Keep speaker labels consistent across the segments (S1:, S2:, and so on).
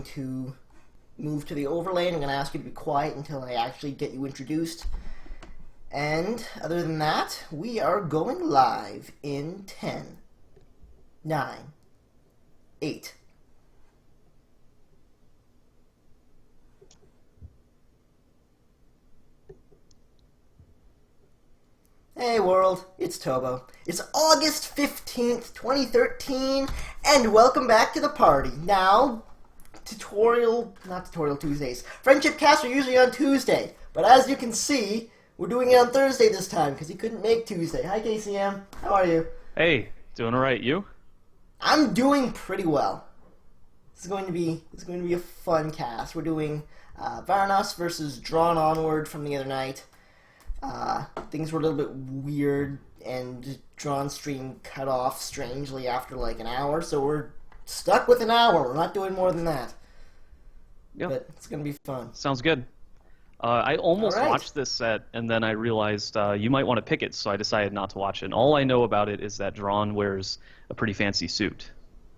S1: going to move to the overlay, and I'm going to ask you to be quiet until I actually get you introduced. And other than that, we are going live in 10, 9, 8. Hey world, it's Tobo. It's August 15th, 2013, and welcome back to the party. Now, not tutorial Tuesdays. Friendship casts are usually on Tuesday, but as you can see, we're doing it on Thursday this time, because he couldn't make Tuesday. Hi KCM, how are you?
S2: Hey, doing alright, you?
S1: I'm doing pretty well. This is going to be a fun cast. We're doing Varanas versus Drawnonward from the other night. Things were a little bit weird, and Drawn stream cut off strangely after like an hour, so we're stuck with an hour. We're not doing more than that.
S2: Yep.
S1: But it's going to be fun.
S2: Sounds good. I almost watched this set, and then I realized you might want to pick it, so I decided not to watch it. And all I know about it is that Drawn wears a pretty fancy suit.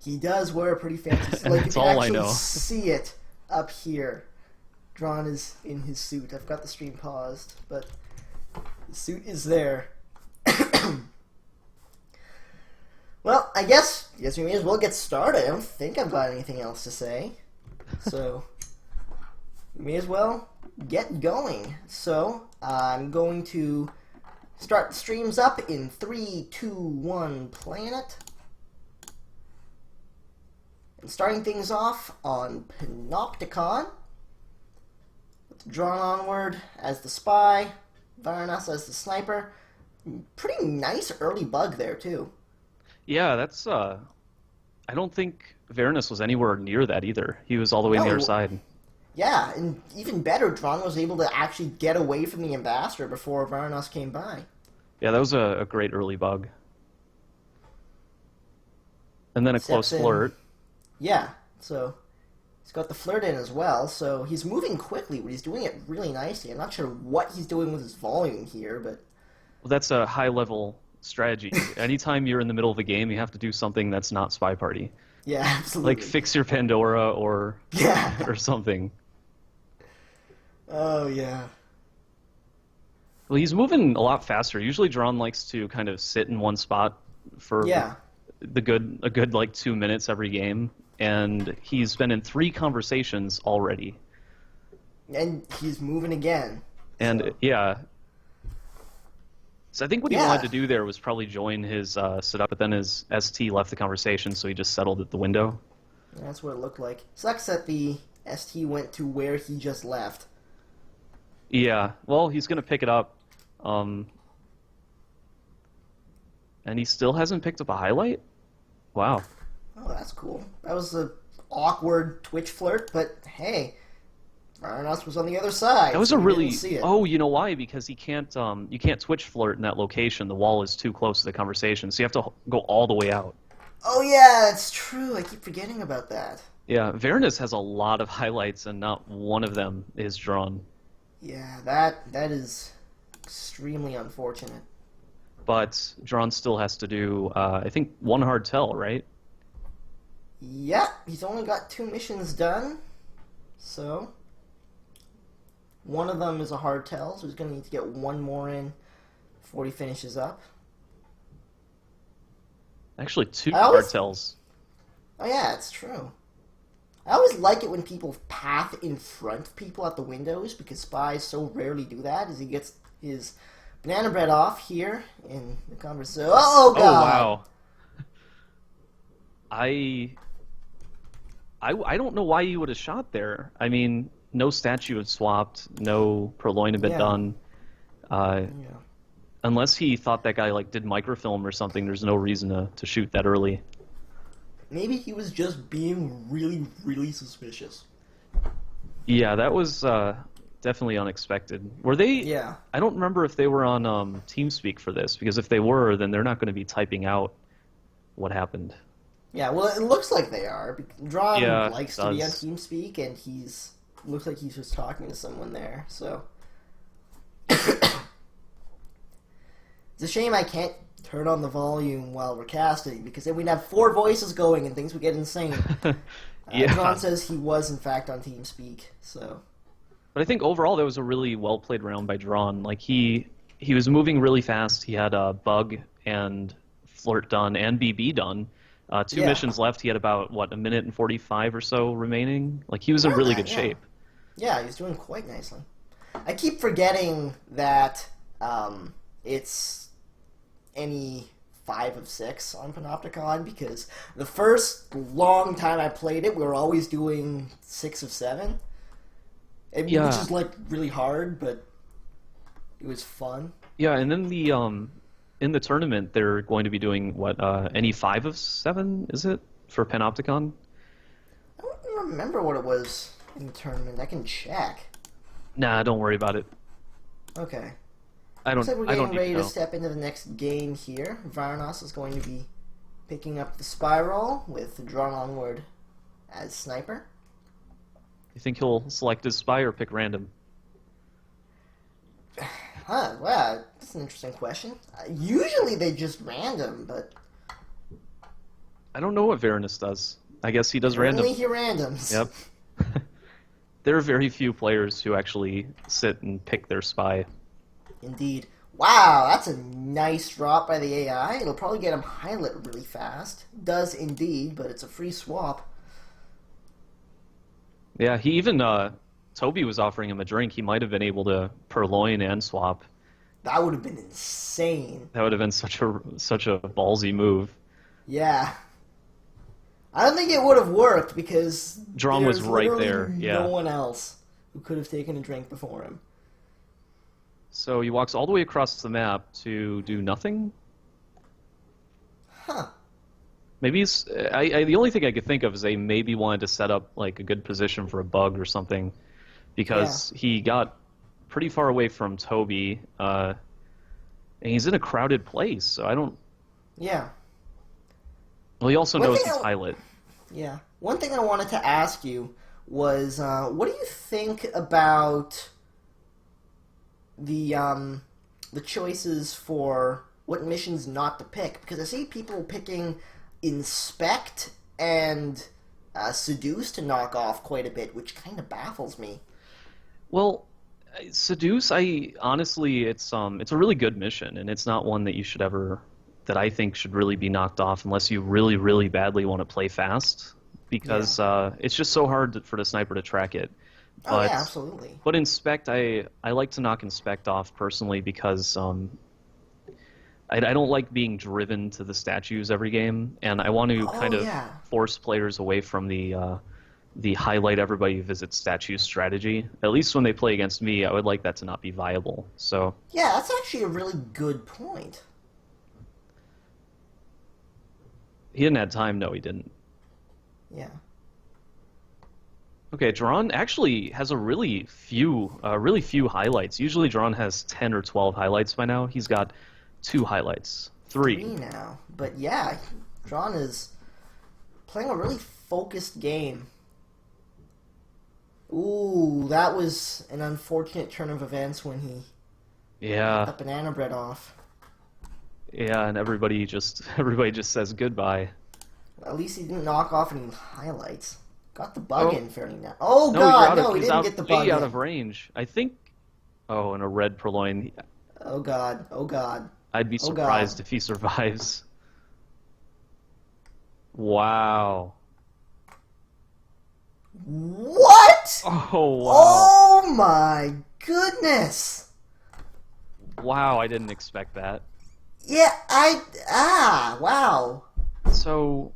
S1: He does wear a pretty fancy suit.
S2: Like, that's all I know.
S1: You can actually see it up here. Drawn is in his suit. I've got the stream paused, but the suit is there. Well, I guess we may as well get started. I don't think I've got anything else to say. So, we may as well get going. So, I'm going to start the streams up in 3, 2, 1, planet. And starting things off on Panopticon, with Drawnonward as the spy, Varanas as the sniper. Pretty nice early bug there, too.
S2: Yeah, that's, I don't think Varanas was anywhere near that either. He was all the way on the other side.
S1: Yeah, and even better, Drawn was able to actually get away from the ambassador before Varanas came by.
S2: Yeah, that was a great early bug. And then a close flirt.
S1: Yeah, so he's got the flirt in as well, so he's moving quickly, but he's doing it really nicely. I'm not sure what he's doing with his volume here, but...
S2: Well, that's a high-level strategy. Anytime you're in the middle of a game, you have to do something that's not Spy Party.
S1: Yeah, absolutely.
S2: Like fix your Pandora or something.
S1: Oh, yeah.
S2: Well, he's moving a lot faster. Usually Drawn likes to kind of sit in one spot for a good like 2 minutes every game, and he's been in 3 conversations already.
S1: And he's moving again.
S2: And
S1: so.
S2: Yeah. So I think what he wanted to do there was probably join his setup, but then his ST left the conversation, so he just settled at the window.
S1: That's what it looked like. Sucks that the ST went to where he just left.
S2: Yeah, well, he's going to pick it up. And he still hasn't picked up a highlight? Wow.
S1: Oh, that's cool. That was an awkward Twitch flirt, but hey... Varanas was on the other side.
S2: That was
S1: so
S2: a really...
S1: didn't see it.
S2: Oh, you know why? Because you can't Twitch flirt in that location. The wall is too close to the conversation, so you have to go all the way out.
S1: Oh yeah, it's true. I keep forgetting about that.
S2: Yeah, Varanas has a lot of highlights, and not one of them is Drawn.
S1: Yeah, that is extremely unfortunate.
S2: But Drawn still has to do, I think, one hard tell, right?
S1: Yeah, he's only got 2 missions done, so... One of them is a hard tell, so he's going to need to get 1 more in before he finishes up.
S2: Actually, 2 hard tells.
S1: Oh yeah, it's true. I always like it when people path in front of people at the windows, because spies so rarely do that, as he gets his banana bread off here in the conversation. Oh, God!
S2: Oh, wow. I don't know why you would have shot there. I mean... No statue had swapped, no purloin had been done. Unless he thought that guy like did microfilm or something, there's no reason to shoot that early.
S1: Maybe he was just being really, really suspicious.
S2: Yeah, that was definitely unexpected. Were they?
S1: Yeah.
S2: I don't remember if they were on TeamSpeak for this, because if they were, then they're not going to be typing out what happened.
S1: Yeah, well, it looks like they are. Drawn likes to be on TeamSpeak, and looks like he's just talking to someone there, so... It's a shame I can't turn on the volume while we're casting, because then we'd have 4 voices going and things would get insane. Drawn says he was, in fact, on TeamSpeak, so...
S2: But I think overall that was a really well-played round by Drawn. Like, he was moving really fast. He had a Bug and Flirt done and BB done. Two missions left. He had about, what, a minute and 45 or so remaining? Like, he was in really good shape.
S1: Yeah, he was doing quite nicely. I keep forgetting that it's any 5 of 6 on Panopticon, because the first long time I played it, we were always doing 6 of 7. Which is, like, really hard, but it was fun.
S2: Yeah, and then in the tournament, they're going to be doing, what, any 5 of 7, is it, for Panopticon?
S1: I don't remember what it was in the tournament. I can check.
S2: Nah, don't worry about it.
S1: Okay.
S2: Looks
S1: like we're getting ready to step into the next game here. Varanas is going to be picking up the Spiral with Drawnonward as sniper.
S2: You think he'll select his spy or pick random?
S1: Huh, wow, that's an interesting question. Usually they just random, but...
S2: I don't know what Varanas does. I guess he does random.
S1: Only he randoms.
S2: Yep. There are very few players who actually sit and pick their spy.
S1: Indeed. Wow, that's a nice drop by the AI. It'll probably get him highlight really fast. Does indeed, but it's a free swap.
S2: Yeah, he even, Toby was offering him a drink. He might have been able to purloin and swap.
S1: That would have been insane.
S2: That would have been such a ballsy move.
S1: Yeah. I don't think it would have worked, because
S2: Drawn was right there. Yeah.
S1: No one else who could have taken a drink before him.
S2: So he walks all the way across the map to do nothing?
S1: Huh.
S2: Maybe he's... the only thing I could think of is they maybe wanted to set up like a good position for a Bug or something, because he got pretty far away from Toby, and he's in a crowded place, so I don't...
S1: Yeah.
S2: Well, he also knows he's highlight.
S1: Yeah. One thing I wanted to ask you was, what do you think about the choices for what missions not to pick? Because I see people picking Inspect and Seduce to knock off quite a bit, which kind of baffles me.
S2: Well, Seduce, honestly, it's a really good mission, and it's not one that you should ever... that I think should really be knocked off unless you really, really badly want to play fast, because it's just so hard for the sniper to track it. But,
S1: yeah, absolutely.
S2: But Inspect, I like to knock Inspect off personally, because I don't like being driven to the statues every game, and I want to kind of force players away from the highlight everybody visits statues strategy. At least when they play against me, I would like that to not be viable. So
S1: yeah, that's actually a really good point.
S2: He didn't have time. No, he didn't.
S1: Yeah.
S2: Okay, Drawn actually has a really few highlights. Usually Drawn has 10 or 12 highlights by now. He's got 2 highlights. 3
S1: now. But yeah, Drawn is playing a really focused game. Ooh, that was an unfortunate turn of events when he got the banana bread off.
S2: Yeah, and everybody just says goodbye.
S1: Well, at least he didn't knock off any highlights. Got the bug in fairly now. Oh god, no, he didn't get the bug in.
S2: Out of range. I think. Oh, and a red purloin.
S1: Oh god, oh god.
S2: I'd be surprised if he survives. Wow.
S1: What?
S2: Oh wow.
S1: Oh my goodness.
S2: Wow, I didn't expect that.
S1: Yeah, wow.
S2: So,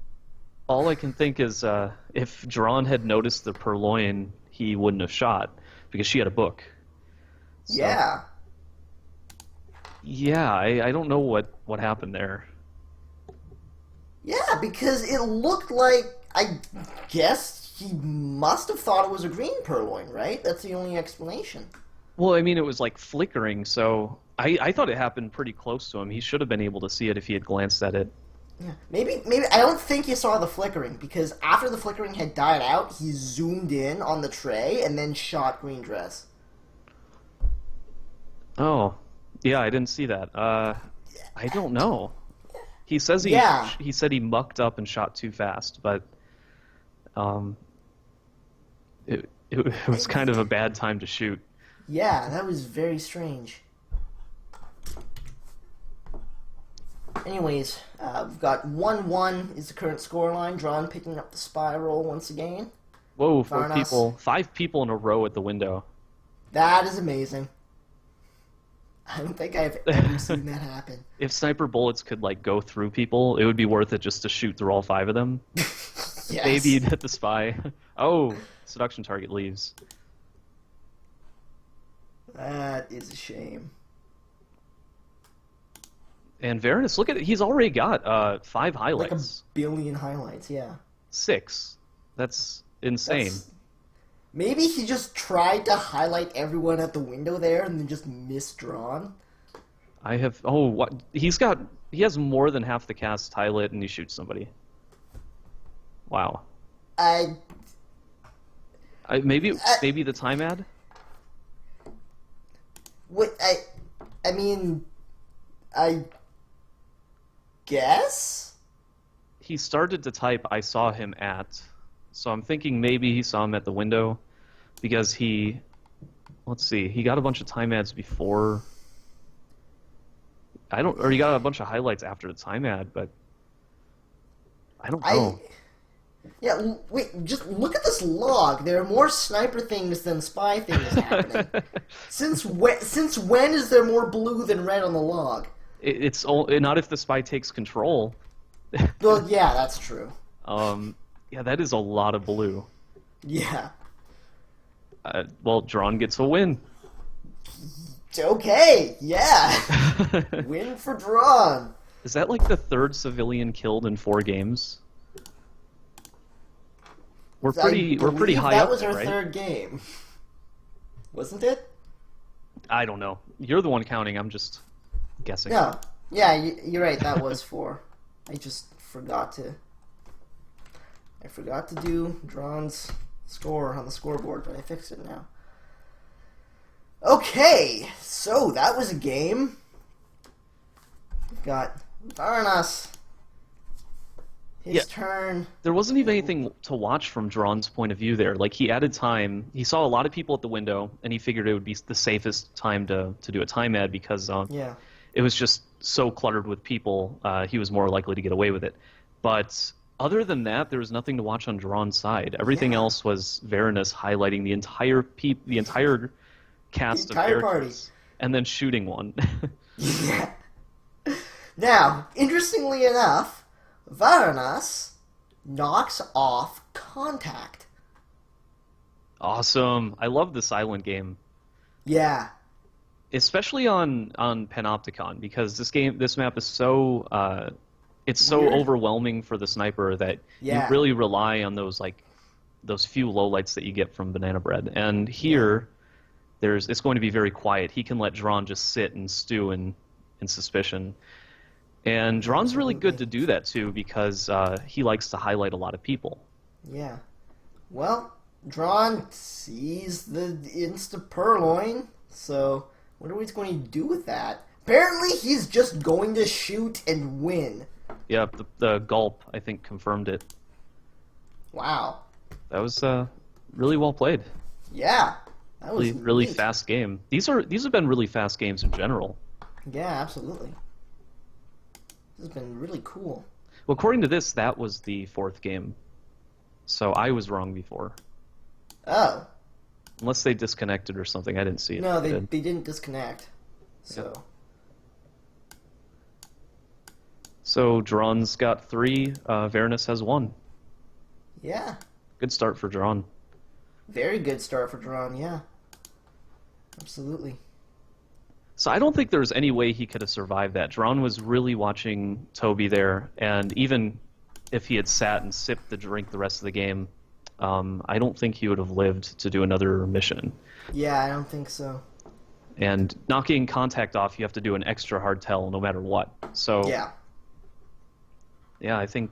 S2: all I can think is if Drawn had noticed the purloin, he wouldn't have shot, because she had a book. So,
S1: yeah.
S2: Yeah, I don't know what happened there.
S1: Yeah, because it looked like, I guess he must have thought it was a green purloin, right? That's the only explanation.
S2: Well, I mean, it was like flickering, so I thought it happened pretty close to him. He should have been able to see it if he had glanced at it.
S1: Yeah, maybe I don't think he saw the flickering, because after the flickering had died out, he zoomed in on the tray and then shot green dress.
S2: Oh, yeah, I didn't see that. I don't know. He says he said he mucked up and shot too fast, but Um, it was kind of a bad time to shoot.
S1: Yeah, that was very strange. Anyways, we've got 1-1 is the current scoreline. Drawn picking up the spy roll once again.
S2: Whoa,
S1: Varanas.
S2: 5 people in a row at the window.
S1: That is amazing. I don't think I've ever seen that happen.
S2: If sniper bullets could like go through people, it would be worth it just to shoot through all 5 of them.
S1: Yes.
S2: Maybe you'd hit the spy. Oh, seduction target leaves.
S1: That is a shame.
S2: And Varanas, look at it. He's already got 5 highlights.
S1: Like a billion highlights, yeah.
S2: 6. That's insane.
S1: Maybe he just tried to highlight everyone at the window there and then just misdrawn.
S2: I have... Oh, what? He has more than half the cast highlight and he shoots somebody. Wow. Maybe the time ad?
S1: What, I mean, I guess?
S2: He started to type, I saw him at... So I'm thinking maybe he saw him at the window because he... Let's see, he got a bunch of time ads before... Or he got a bunch of highlights after the time ad, but... I don't know.
S1: Yeah, wait, just look at this log. There are more sniper things than spy things happening. Since when is there more blue than red on the log?
S2: It's not if the spy takes control.
S1: Well, yeah, that's true.
S2: Yeah, that is a lot of blue.
S1: Yeah.
S2: Well, Drawn gets a win.
S1: Okay, yeah. Win for Drawn.
S2: Is that like the 3rd civilian killed in 4 games? We're pretty high
S1: that
S2: up
S1: was
S2: there,
S1: our
S2: right?
S1: 3rd game. Wasn't it?
S2: I don't know. You're the one counting. I'm just guessing.
S1: No. Yeah, you're right. That was 4. I just forgot to... I forgot to do Drawn's score on the scoreboard, but I fixed it now. Okay, so that was a game. We've got Varanas. His turn.
S2: There wasn't even anything to watch from Drawn's point of view there. Like, he added time. He saw a lot of people at the window, and he figured it would be the safest time to do a time ad because it was just so cluttered with people, he was more likely to get away with it. But other than that, there was nothing to watch on Drawn's side. Everything else was Varanas highlighting the entire cast of characters
S1: party.
S2: And then shooting one.
S1: Yeah. Now, interestingly enough, Varanas knocks off Contact.
S2: Awesome. I love the silent game.
S1: Yeah.
S2: Especially on Panopticon, because this map is so it's so
S1: Weird.
S2: overwhelming for the sniper that you really rely on those few lowlights that you get from Banana Bread. And here it's going to be very quiet. He can let Drawn just sit and stew in suspicion. And Drawn's really good to do that too because he likes to highlight a lot of people.
S1: Yeah. Well, Drawn sees the insta-purloin, so what are we going to do with that? Apparently he's just going to shoot and win.
S2: Yeah, the gulp, I think, confirmed it.
S1: Wow.
S2: That was really well played.
S1: Yeah. That was
S2: really fast game. These have been really fast games in general.
S1: Yeah, absolutely. This has been really cool.
S2: Well, according to this, that was the 4th game. So I was wrong before.
S1: Oh.
S2: Unless they disconnected or something. I didn't see it.
S1: No, they didn't disconnect. So.
S2: Yep. So Drawn's got 3. Varanas has 1.
S1: Yeah.
S2: Good start for Drawn.
S1: Very good start for Drawn, yeah. Absolutely.
S2: So I don't think there's any way he could have survived that. Drawn was really watching Toby there, and even if he had sat and sipped the drink the rest of the game, I don't think he would have lived to do another mission.
S1: Yeah, I don't think so.
S2: And knocking Contact off, you have to do an extra hard tell no matter what. So yeah, I think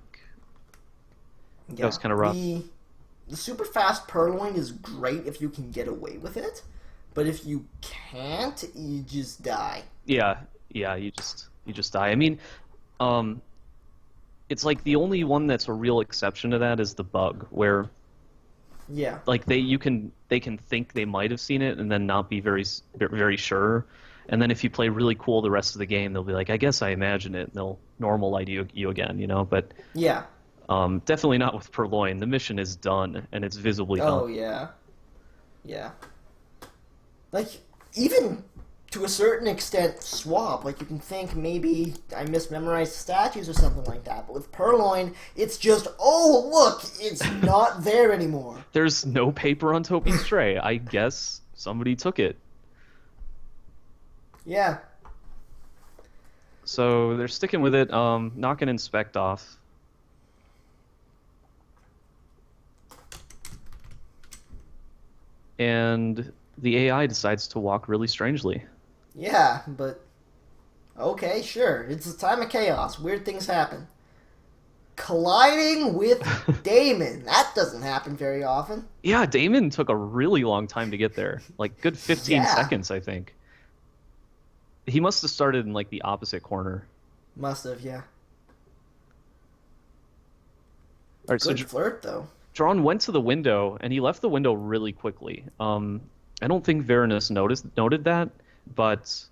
S2: that was kind of rough.
S1: The super fast purloin is great if you can get away with it, but if you can't, you just die.
S2: Yeah, you just die. I mean, it's like the only one that's a real exception to that is the bug, where
S1: Yeah.
S2: like they can think they might have seen it and then not be very sure. And then if you play really cool the rest of the game, they'll be like, I guess I imagined it, and they'll normal light you again, you know. But
S1: Yeah.
S2: definitely not with Purloin. The mission is done, and it's visibly done.
S1: Oh, yeah. Yeah. Like, even to a certain extent, Swap. Like, you can think maybe I mismemorized statues or something like that. But with Purloin, it's just, oh, look, it's not there anymore.
S2: There's no paper on Toby's tray. I guess somebody took it.
S1: Yeah.
S2: So they're sticking with it. Knock and inspect off. And the AI decides to walk really strangely.
S1: Yeah, but okay, sure. It's a time of chaos. Weird things happen. Colliding with Damon. That doesn't happen very often.
S2: Yeah, Damon took a really long time to get there. Like, good 15 seconds, I think. He must have started in, like, the opposite corner.
S1: Must have, yeah.
S2: All right,
S1: Good flirt, though.
S2: Drawn went to the window, and he left the window really quickly. I don't think Varanas noted that, but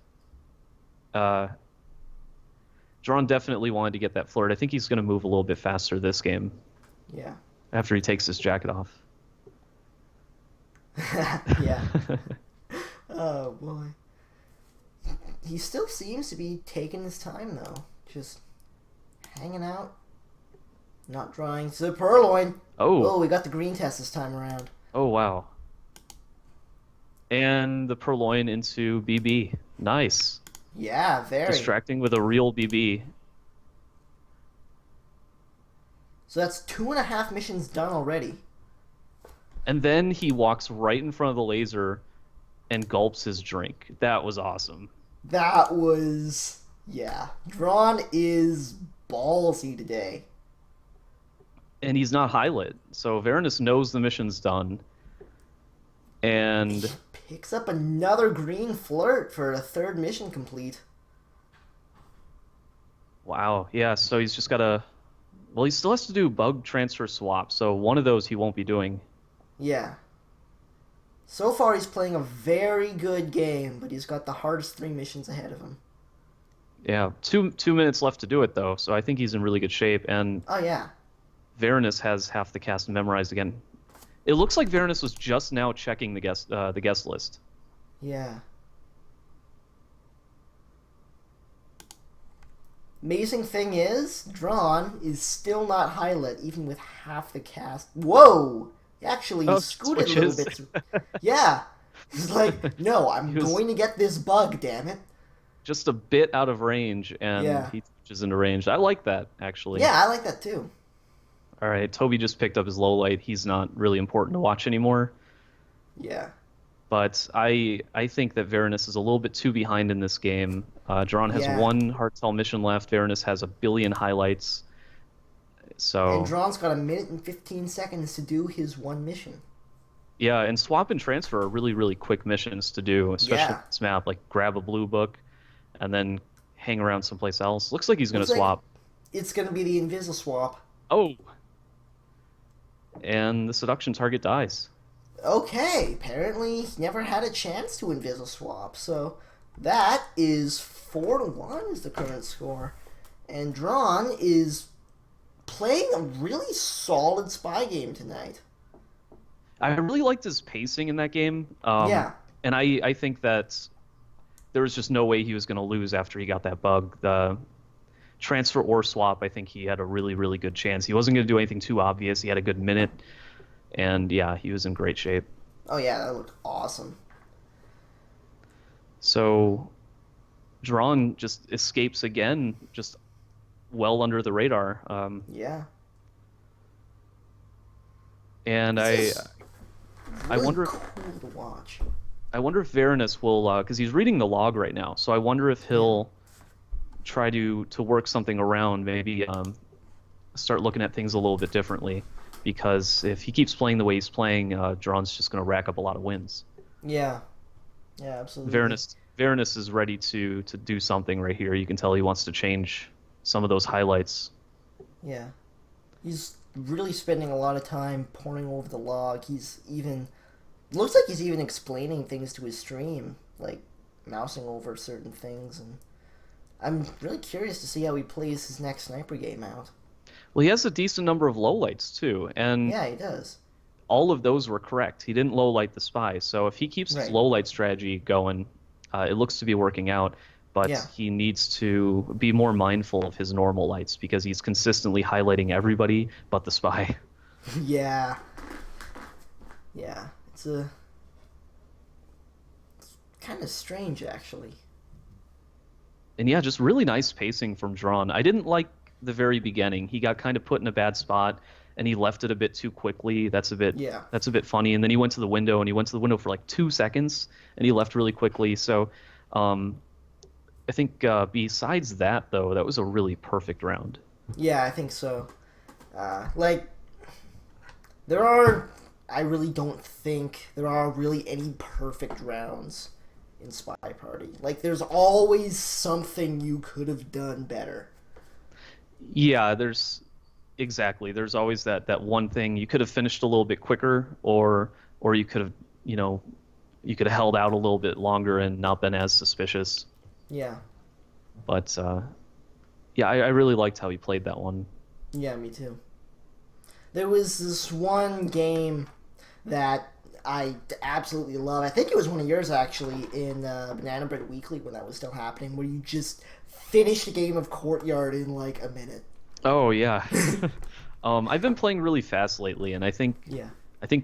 S2: Drawn definitely wanted to get that flirt. I think he's going to move a little bit faster this game.
S1: Yeah.
S2: After he takes his jacket off.
S1: Yeah. Oh, boy. He still seems to be taking his time, though. Just hanging out. Not drawing. So, Purloin. Oh, we got the green test this time around.
S2: Oh, wow. And the Purloin into BB. Nice.
S1: Yeah, very.
S2: Distracting with a real BB.
S1: So that's 2.5 missions done already.
S2: And then he walks right in front of the laser and gulps his drink. That was awesome.
S1: That was... yeah. Drawn is ballsy today.
S2: And he's not highlit, so Varanas knows the mission's done. And...
S1: he picks up another green flirt for a third mission complete.
S2: Wow, yeah, so he's just got to... well, he still has to do bug transfer swap, so one of those he won't be doing.
S1: Yeah. So far he's playing a very good game, but he's got the hardest 3 missions ahead of him.
S2: Yeah, two minutes left to do it, though, so I think he's in really good shape, and...
S1: oh, yeah.
S2: Varanas has half the cast memorized again. It looks like Varanas was just now checking the guest list.
S1: Yeah. Amazing thing is, Drawn is still not highlight, even with half the cast. Whoa! He actually scooted a little bit. Yeah. He's like, no, I'm going to get this bug, damn it.
S2: Just a bit out of range, and he switches into range. I like that, actually.
S1: Yeah, I like that, too.
S2: All right, Toby just picked up his low light. He's not really important to watch anymore.
S1: Yeah.
S2: But I think that Varanas is a little bit too behind in this game. Drawn has one Hardtell mission left. Varanas has 1 billion highlights. So.
S1: And Drawn's got 1 minute and 15 seconds to do his one mission.
S2: Yeah, and swap and transfer are really, really quick missions to do, especially on this map. Like, grab a blue book and then hang around someplace else. Looks like he's going to swap.
S1: It's going to be the Invisi swap.
S2: Oh! And the seduction target dies.
S1: Okay, apparently he never had a chance to Invisi swap, so that is 4-1 is the current score. And Drawn is playing a really solid spy game tonight.
S2: I really liked his pacing in that game.
S1: Yeah.
S2: And I think that there was just no way he was going to lose after he got that bug. The transfer or swap, I think he had a really, really good chance. He wasn't going to do anything too obvious. He had a good minute. And, yeah, he was in great shape.
S1: Oh, yeah, that looked awesome.
S2: So, Drawn just escapes again, just well under the radar.
S1: Yeah.
S2: And I wonder if...
S1: cool to watch.
S2: I wonder if Varanas will... because he's reading the log right now, so I wonder if he'll try to work something around, maybe start looking at things a little bit differently. Because if he keeps playing the way he's playing, Drawn's just going to rack up a lot of wins.
S1: Yeah. Yeah, absolutely.
S2: Varanas is ready to do something right here. You can tell he wants to change some of those highlights.
S1: Yeah. He's really spending a lot of time poring over the log. Looks like he's even explaining things to his stream, like mousing over certain things, and I'm really curious to see how he plays his next sniper game out.
S2: Well, he has a decent number of lowlights too, and
S1: Yeah, he does.
S2: all of those were correct. He didn't lowlight the spy, so if he keeps his
S1: Right.
S2: lowlight strategy going, it looks to be working out. But
S1: Yeah.
S2: he needs to be more mindful of his normal lights because he's consistently highlighting everybody but the spy.
S1: Yeah. Yeah. It's kind of strange, actually.
S2: And yeah, just really nice pacing from Drawn. I didn't like the very beginning. He got kind of put in a bad spot and he left it a bit too quickly. That's a bit funny. And then he went to the window and he went to the window for like 2 seconds and he left really quickly. So I think besides that though, that was a really perfect round.
S1: Yeah, I think so. I really don't think there are really any perfect rounds in Spy Party. Like, there's always something you could have done better.
S2: Yeah, there's always that one thing you could have finished a little bit quicker, or you could have you could have held out a little bit longer and not been as suspicious.
S1: Yeah.
S2: But yeah, I really liked how he played that one.
S1: Yeah, me too. There was this one game that I absolutely love. I think it was one of yours, actually, in Banana Bread Weekly when that was still happening, where you just finished a game of Courtyard in like a minute.
S2: Oh yeah. I've been playing really fast lately, and I think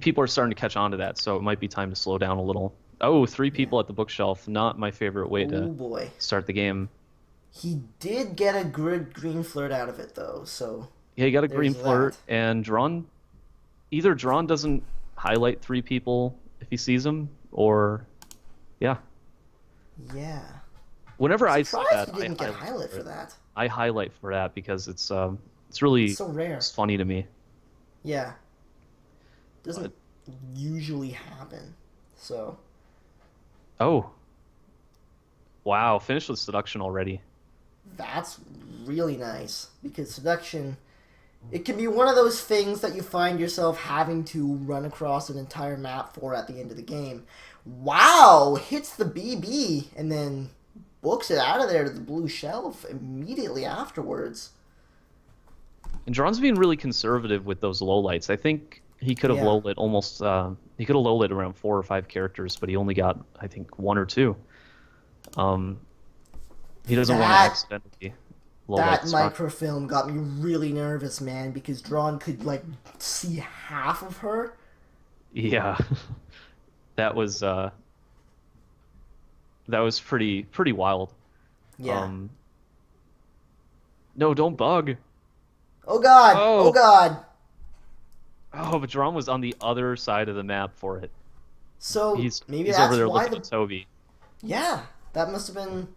S2: people are starting to catch on to that, so it might be time to slow down a little. Oh, 3 people at the bookshelf. Not my favorite way to start the game.
S1: He did get a good green flirt out of it, though, so...
S2: Yeah, he got a green flirt, and either Drawn doesn't highlight 3 people if he sees them, or... Yeah.
S1: Yeah.
S2: Whenever I see that,
S1: he didn't get highlight for that.
S2: I highlight for that because it's really
S1: so rare.
S2: It's funny to me.
S1: Yeah. Doesn't usually happen, so...
S2: Oh. Wow, finished with Seduction already.
S1: That's really nice, because Seduction, it can be one of those things that you find yourself having to run across an entire map for at the end of the game. Wow! Hits the BB, and then books it out of there to the blue shelf immediately afterwards.
S2: And Drawn's being really conservative with those lowlights. I think he could have lowlit almost... he could have lowlit around 4 or 5 characters, but he only got, I think, 1 or 2. He doesn't want to accidentally lowlight.
S1: That microfilm got me really nervous, man, because Drawn could, like, see half of her.
S2: Yeah. That was pretty wild.
S1: Yeah.
S2: No, don't bug.
S1: Oh god! Oh god!
S2: Oh, but Drawn was on the other side of the map for it.
S1: So maybe
S2: he's
S1: that's
S2: over there
S1: why
S2: looking at Toby.
S1: Yeah, that must have been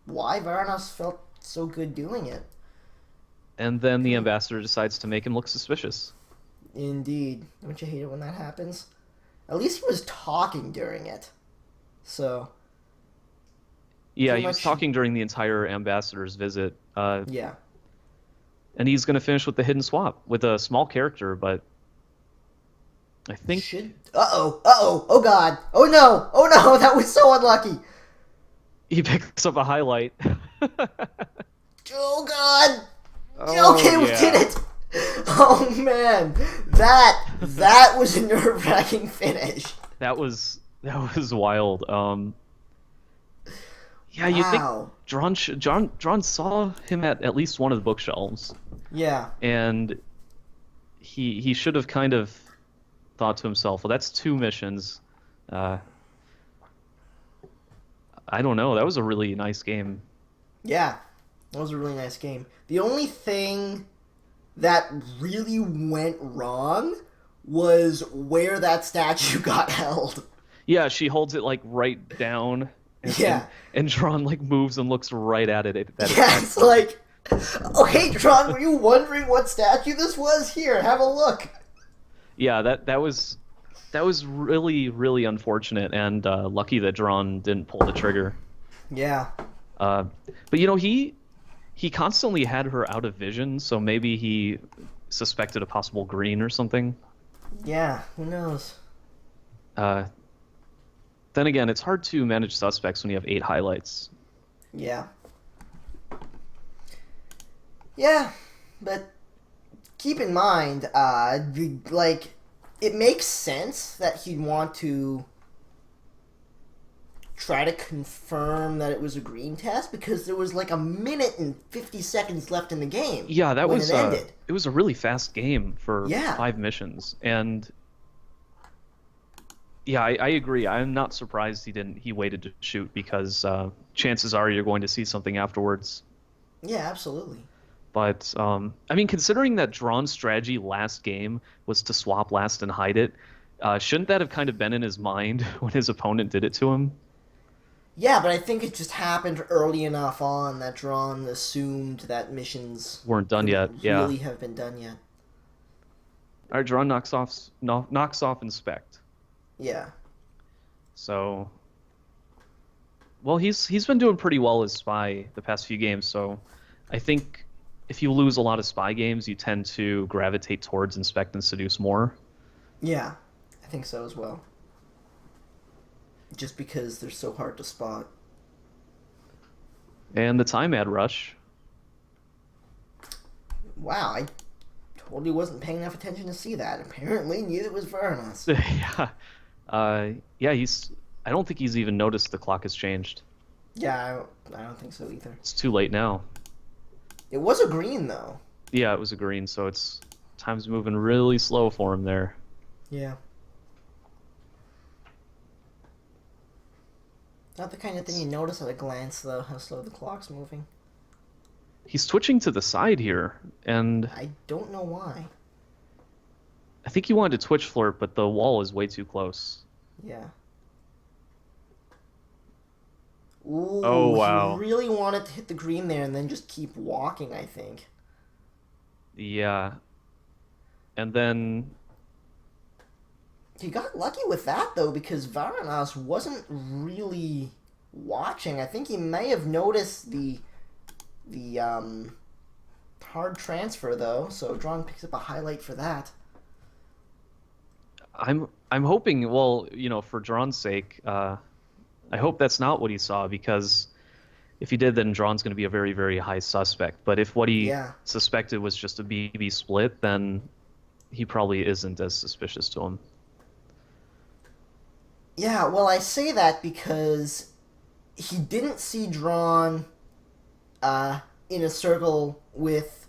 S1: why Varanas felt so good doing it.
S2: And then the ambassador decides to make him look suspicious.
S1: Indeed. Don't you hate it when that happens? At least he was talking during it. So...
S2: Yeah, he was talking during the entire ambassador's visit.
S1: Yeah.
S2: And he's going to finish with the hidden swap with a small character, but I think...
S1: Uh-oh. Uh-oh. Oh, God. Oh, no. Oh, no. That was so unlucky.
S2: He picks up a highlight.
S1: Oh, God.
S2: Oh,
S1: okay, we did it. Oh, man. That was a nerve-wracking finish.
S2: That was wild. Yeah, you think Drawn saw him at least one of the bookshelves.
S1: Yeah.
S2: And he should have kind of thought to himself, well, that's 2 missions. I don't know. That was a really nice game.
S1: Yeah, that was a really nice game. The only thing that really went wrong was where that statue got held.
S2: Yeah, she holds it like right down. And Drawn like moves and looks right at it.
S1: It's like, oh hey Drawn, were you wondering what statue this was? Here, have a look. Yeah,
S2: that was really, really unfortunate, and lucky that Drawn didn't pull the trigger.
S1: Yeah.
S2: But you know, he he constantly had her out of vision, so maybe he suspected a possible green or something.
S1: Yeah, who knows?
S2: Uh, then again, it's hard to manage suspects when you have 8 highlights.
S1: Yeah. Yeah, but keep in mind, it makes sense that he'd want to try to confirm that it was a green test because there was like a minute and 50 seconds left in the game
S2: Yeah, that
S1: when
S2: was
S1: it ended.
S2: it was a really fast game for
S1: Yeah.
S2: 5 missions, and yeah, I agree. I'm not surprised he waited to shoot because chances are you're going to see something afterwards.
S1: Yeah, absolutely.
S2: But I mean, considering that Drawn's strategy last game was to swap last and hide it, shouldn't that have kind of been in his mind when his opponent did it to him?
S1: Yeah, but I think it just happened early enough on that Drawn assumed that missions
S2: Weren't done yet.
S1: couldn't
S2: Yeah.
S1: really have been done yet.
S2: All right, Drawn knocks off inspect.
S1: Yeah.
S2: So, well, he's been doing pretty well as spy the past few games. So, I think if you lose a lot of spy games, you tend to gravitate towards inspect and seduce more.
S1: Yeah, I think so as well. Just because they're so hard to spot.
S2: And the time ad rush.
S1: Wow, I totally wasn't paying enough attention to see that. Apparently, neither was Varanas.
S2: Yeah. Yeah, he's. I don't think he's even noticed the clock has changed.
S1: Yeah, I don't think so either.
S2: It's too late now.
S1: It was a green, though.
S2: Yeah, it was a green, so it's time's moving really slow for him there.
S1: Yeah. Not the kind of thing you notice at a glance, though, how slow the clock's moving.
S2: He's twitching to the side here, and
S1: I don't know why.
S2: I think he wanted to twitch flirt, but the wall is way too close.
S1: Yeah. Ooh,
S2: Oh, wow.
S1: he really wanted to hit the green there and then just keep walking, I think.
S2: Yeah. And then
S1: He got lucky with that, though, because Varanas wasn't really watching. I think he may have noticed the hard transfer, though, so Drawn picks up a highlight for that.
S2: I'm hoping, well, for Drawn's sake, I hope that's not what he saw, because if he did, then Drawn's going to be a very, very high suspect. But if what he suspected was just a BB split, then he probably isn't as suspicious to him.
S1: Yeah, well, I say that because he didn't see Drawn in a circle with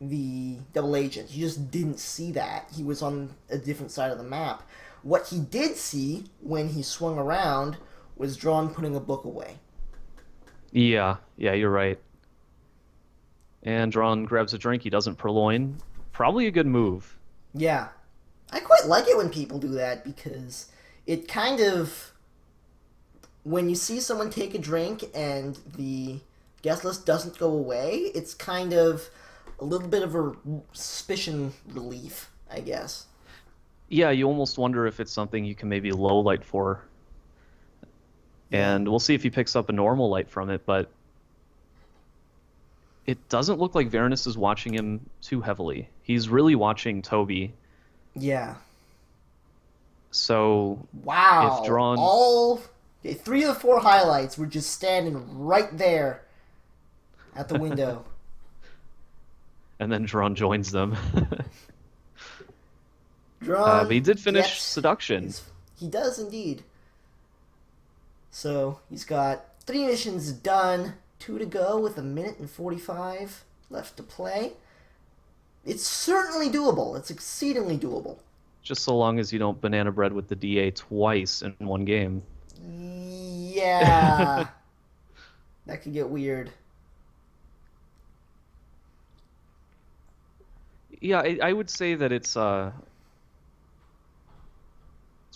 S1: the double agent. He just didn't see that. He was on a different side of the map. What he did see when he swung around was Drawn putting a book away.
S2: Yeah, you're right. And Drawn grabs a drink. He doesn't purloin. Probably a good move.
S1: Yeah. I quite like it when people do that because it kind of... When you see someone take a drink and the guest list doesn't go away, it's kind of a little bit of a suspicion relief, I guess.
S2: Yeah, you almost wonder if it's something you can maybe low light for. And we'll see if he picks up a normal light from it, but it doesn't look like Varanas is watching him too heavily. He's really watching Toby.
S1: Yeah.
S2: So,
S1: wow.
S2: If Drawn...
S1: Okay, 3 of the 4 highlights were just standing right there at the window.
S2: And then Drawn joins them.
S1: Drawn
S2: but he did finish Seduction.
S1: He does indeed. So he's got 3 missions done, 2 to go with 1 minute and 45 left to play. It's certainly doable. It's exceedingly doable.
S2: Just so long as you don't banana bread with the DA twice in one game.
S1: Yeah. That could get weird.
S2: Yeah, I would say that it's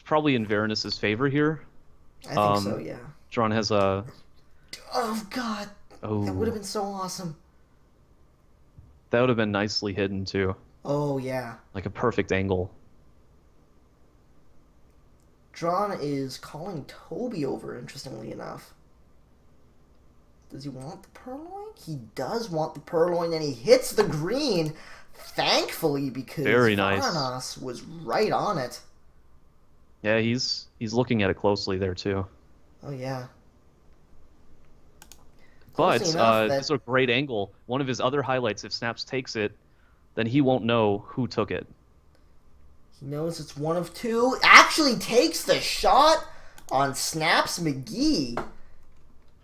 S2: probably in Varanas' favor here.
S1: I think so, yeah.
S2: Drawn has a...
S1: Oh, God.
S2: Oh.
S1: That would have been so awesome.
S2: That would have been nicely hidden, too.
S1: Oh, yeah.
S2: Like a perfect angle.
S1: Drawn is calling Toby over, interestingly enough. Does he want the purloin? He does want the purloin, and he hits the green, thankfully, because
S2: Very nice.
S1: Varanas was right on it.
S2: Yeah, he's looking at it closely there too.
S1: Oh yeah.
S2: But it's a great angle. One of his other highlights, if Snaps takes it, then he won't know who took it.
S1: He knows it's one of two. Actually takes the shot on Snaps McGee.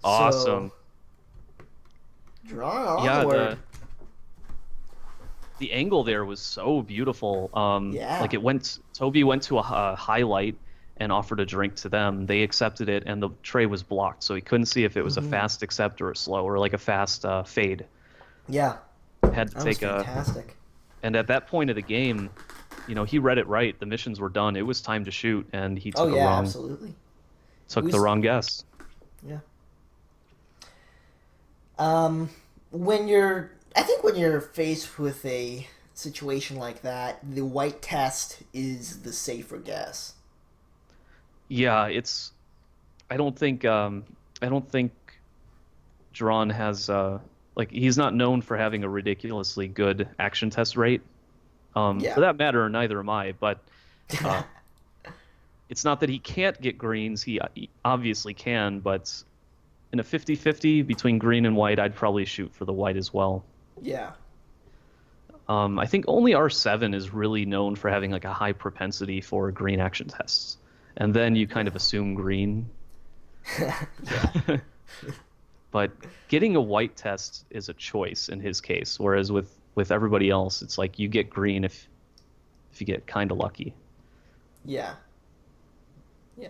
S2: Awesome.
S1: So, Drawnonward.
S2: Yeah, the angle there was so beautiful.
S1: Yeah.
S2: Like Toby went to a highlight and offered a drink to them. They accepted it, and the tray was blocked, so he couldn't see if it was a fast accept or a slow, or like a fast fade.
S1: Yeah.
S2: Had to
S1: That
S2: take
S1: was fantastic.
S2: And at that point of the game, he read it right. The missions were done. It was time to shoot, and he took
S1: absolutely.
S2: Took the wrong guess.
S1: Yeah. I think when you're faced with a situation like that, the white test is the safer guess.
S2: Yeah, I don't think Drawn has he's not known for having a ridiculously good action test rate. For that matter, neither am I. But it's not that he can't get greens. He obviously can, but in a 50-50 between green and white, I'd probably shoot for the white as well.
S1: Yeah.
S2: I think only R7 is really known for having like a high propensity for green action tests. And then you kind of assume green. But getting a white test is a choice in his case, whereas with everybody else, it's like you get green if you get kind of lucky.
S1: Yeah. Yeah.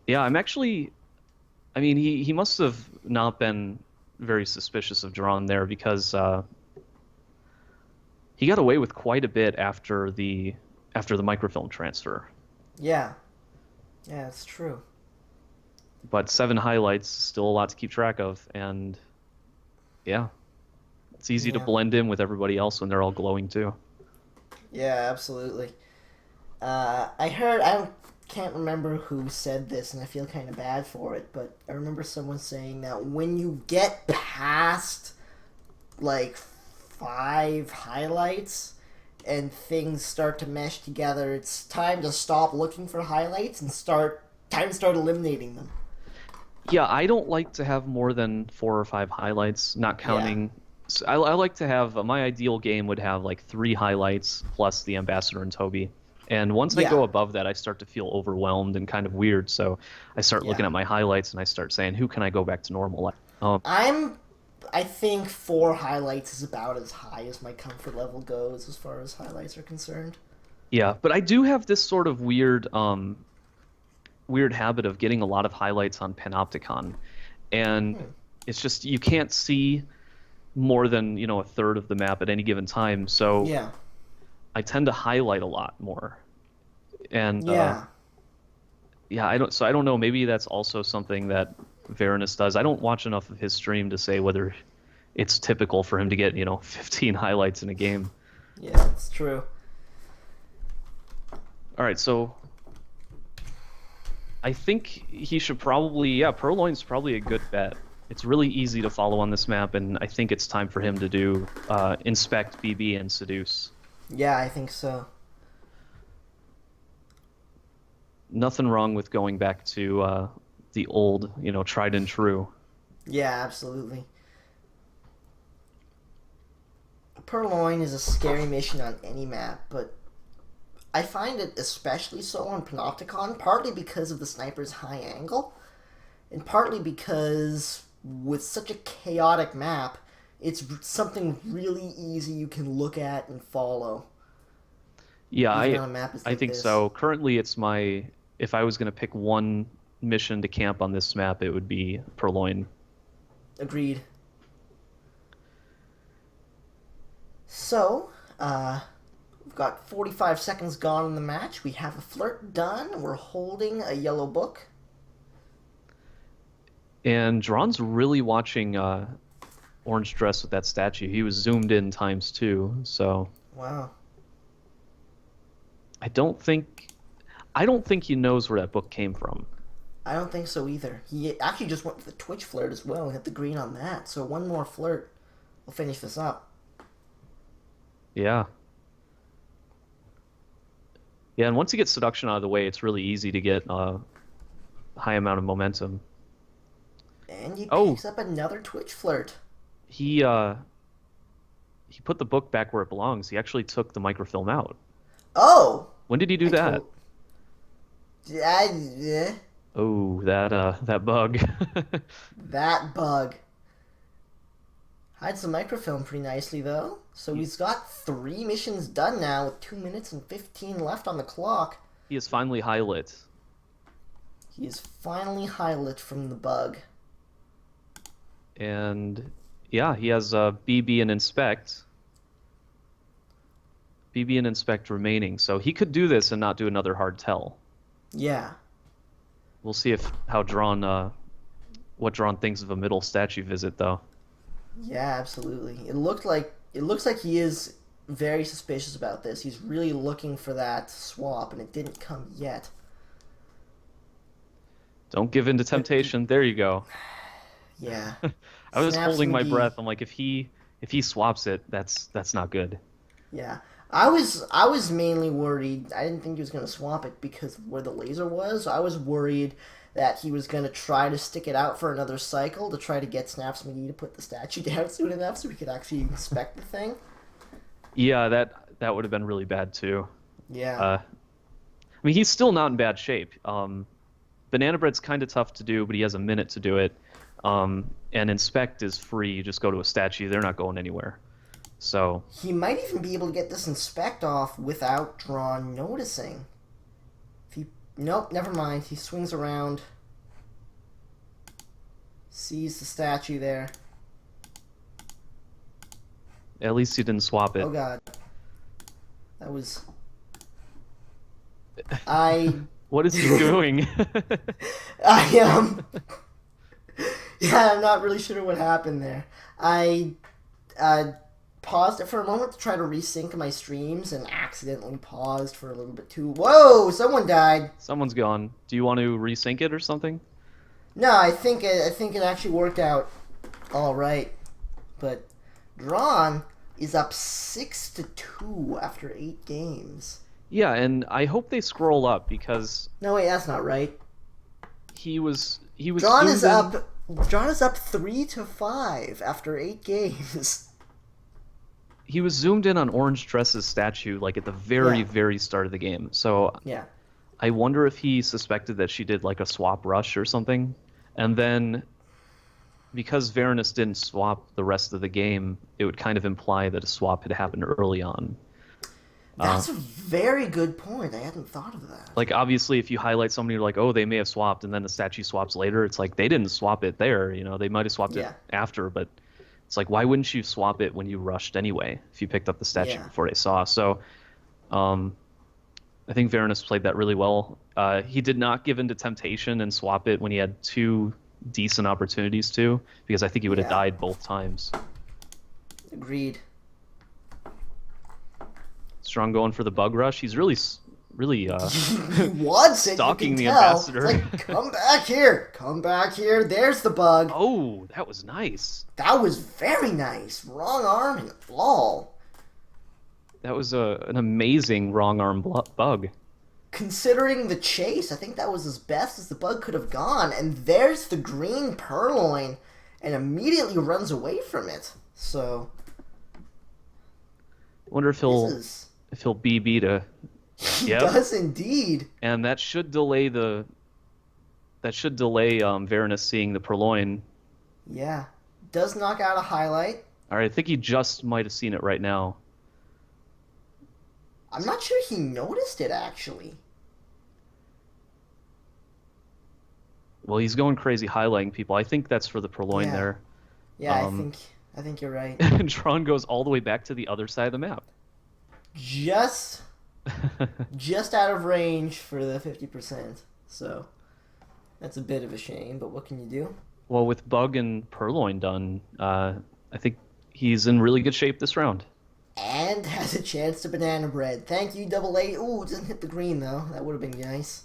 S2: Yeah, he must have not been very suspicious of Drawn there, because he got away with quite a bit after the microfilm transfer.
S1: Yeah. Yeah, it's true.
S2: But 7 highlights, still a lot to keep track of, and yeah, it's easy to blend in with everybody else when they're all glowing too.
S1: Yeah, absolutely. I can't remember who said this, and I feel kind of bad for it, but I remember someone saying that when you get past like 5 highlights and things start to mesh together, it's time to stop looking for highlights and start eliminating them.
S2: Yeah, I don't like to have more than 4 or 5 highlights, not counting. Yeah. I like to have my ideal game would have like 3 highlights plus the Ambassador and Toby. And once I go above that, I start to feel overwhelmed and kind of weird. So I start looking at my highlights and I start saying, who can I go back to normal?
S1: I think 4 highlights is about as high as my comfort level goes as far as highlights are concerned.
S2: Yeah, but I do have this sort of weird habit of getting a lot of highlights on Panopticon. And it's just, you can't see more than, a third of the map at any given time. So I tend to highlight a lot more. And I don't know, maybe that's also something that Varanas does. I don't watch enough of his stream to say whether it's typical for him to get, 15 highlights in a game.
S1: Yeah, it's true.
S2: All right, so I think he should probably, Purloin's probably a good bet. It's really easy to follow on this map, and I think it's time for him to do Inspect, BB, and Seduce.
S1: Yeah, I think so.
S2: Nothing wrong with going back to the old, tried and true.
S1: Yeah, absolutely. Purloin is a scary mission on any map, but I find it especially so on Panopticon, partly because of the sniper's high angle, and partly because with such a chaotic map, it's something really easy you can look at and follow.
S2: Yeah, I think so. Currently, if I was going to pick one mission to camp on this map, it would be Purloin.
S1: Agreed. So, we've got 45 seconds gone in the match. We have a flirt done. We're holding a yellow book.
S2: And Drawn's really watching Orange Dress with that statue. He was zoomed in ×2, so...
S1: Wow.
S2: I don't think he knows where that book came from.
S1: I don't think so either. He actually just went for the Twitch flirt as well and hit the green on that. So one more flirt will finish this up.
S2: Yeah. Yeah, and once you get seduction out of the way, it's really easy to get a high amount of momentum.
S1: And he picks up another Twitch flirt.
S2: He put the book back where it belongs. He actually took the microfilm out.
S1: Oh!
S2: When did he do that? Oh, that bug.
S1: That bug. Hides the microfilm pretty nicely, though. So he's got 3 missions done now with 2 minutes and 15 left on the clock.
S2: He is finally high-lit.
S1: He is finally high-lit from the bug.
S2: And, yeah, he has BB and Inspect. BB and Inspect remaining. So he could do this and not do another hard tell.
S1: Yeah.
S2: We'll see what Drawn thinks of a middle statue visit, though.
S1: Yeah, absolutely. It looks like he is very suspicious about this. He's really looking for that swap, and it didn't come yet.
S2: Don't give in to temptation. There you go.
S1: Yeah.
S2: I was holding my breath. I'm like, if he swaps it, that's not good.
S1: Yeah. I was mainly worried. I didn't think he was going to swap it because of where the laser was. I was worried that he was going to try to stick it out for another cycle to try to get Snaps McGee to put the statue down soon enough so we could actually inspect the thing.
S2: Yeah, that would have been really bad too.
S1: Yeah.
S2: I mean, he's still not in bad shape. Banana Bread's kind of tough to do, but he has a minute to do it. And Inspect is free. You just go to a statue. They're not going anywhere. So
S1: he might even be able to get this Inspect off without Drawn noticing. Nope, never mind. He swings around, sees the statue there.
S2: At least he didn't swap it.
S1: Oh god. That was...
S2: What is he doing?
S1: Yeah, I'm not really sure what happened there. I paused it for a moment to try to resync my streams and accidentally paused for a little bit too... Whoa! Someone died!
S2: Someone's gone. Do you want to resync it or something?
S1: No, I think it actually worked out all right. But Drawn is up 6-2 after 8 games.
S2: Yeah, and I hope they scroll up because...
S1: No, wait, that's not right.
S2: He was
S1: Drawn is up 3-5 after 8 games.
S2: He was zoomed in on Orange Dress's statue like at the very start of the game. So
S1: yeah.
S2: I wonder if he suspected that she did like a swap rush or something. And then because Varanas didn't swap the rest of the game, it would kind of imply that a swap had happened early on.
S1: That's a very good point. I hadn't thought of that.
S2: Like, obviously, if you highlight somebody, you're like, oh, they may have swapped, and then the statue swaps later, it's like, they didn't swap it there, you know, they might have swapped it after, but it's like, why wouldn't you swap it when you rushed anyway, if you picked up the statue before they saw? So, I think Varanas played that really well. He did not give in to temptation and swap it when he had 2 decent opportunities to, because I think he would have died both times.
S1: Agreed.
S2: Strong going for the bug rush. He's really
S1: he wants it,
S2: stalking the
S1: tell.
S2: ambassador.
S1: It's like, come back here. Come back here. There's the bug.
S2: Oh, that was nice.
S1: That was very nice. Wrong arm and all.
S2: That was an amazing wrong arm bug.
S1: Considering the chase, I think that was as best as the bug could have gone. And there's the green purloin and immediately runs away from it. So...
S2: I wonder if he'll BB to...
S1: He does indeed.
S2: And that should delay Varanas seeing the purloin.
S1: Yeah. Does knock out a highlight.
S2: Alright, I think he just might have seen it right now.
S1: I'm not sure he noticed it, actually.
S2: Well, he's going crazy highlighting people. I think that's for the purloin there.
S1: Yeah, I think you're right.
S2: And Drawn goes all the way back to the other side of the map.
S1: Just out of range for the 50%. So that's a bit of a shame, but what can you do?
S2: Well, with Bug and Purloin done, I think he's in really good shape this round.
S1: And has a chance to Banana Bread. Thank you, Double A. Ooh, it doesn't hit the green, though. That would have been nice.